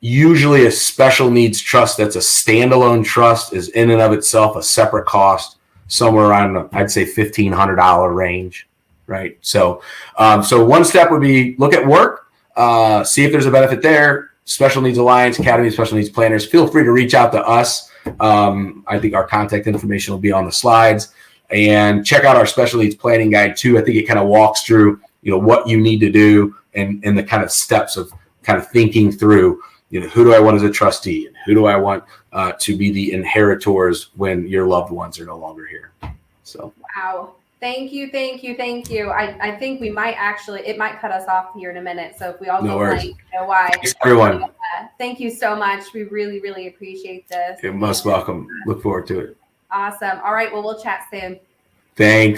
Usually a special needs trust that's a standalone trust is in and of itself a separate cost, somewhere around, I'd say $1,500 range, right? So one step would be look at work, see if there's a benefit there. Special Needs Alliance, Academy of Special Needs Planners, feel free to reach out to us. I think our contact information will be on the slides. And check out our Special Needs Planning Guide too. I think it kind of walks through, what you need to do and the kind of steps of kind of thinking through, who do I want as a trustee and who do I want to be the inheritors when your loved ones are no longer here. So wow. Thank you. I think we might it might cut us off here in a minute. So if we all go blank, you know why. Thanks, everyone. Thank you so much. We really, really appreciate this. You're most welcome. Look forward to it. Awesome. All right. Well, we'll chat soon. Thanks.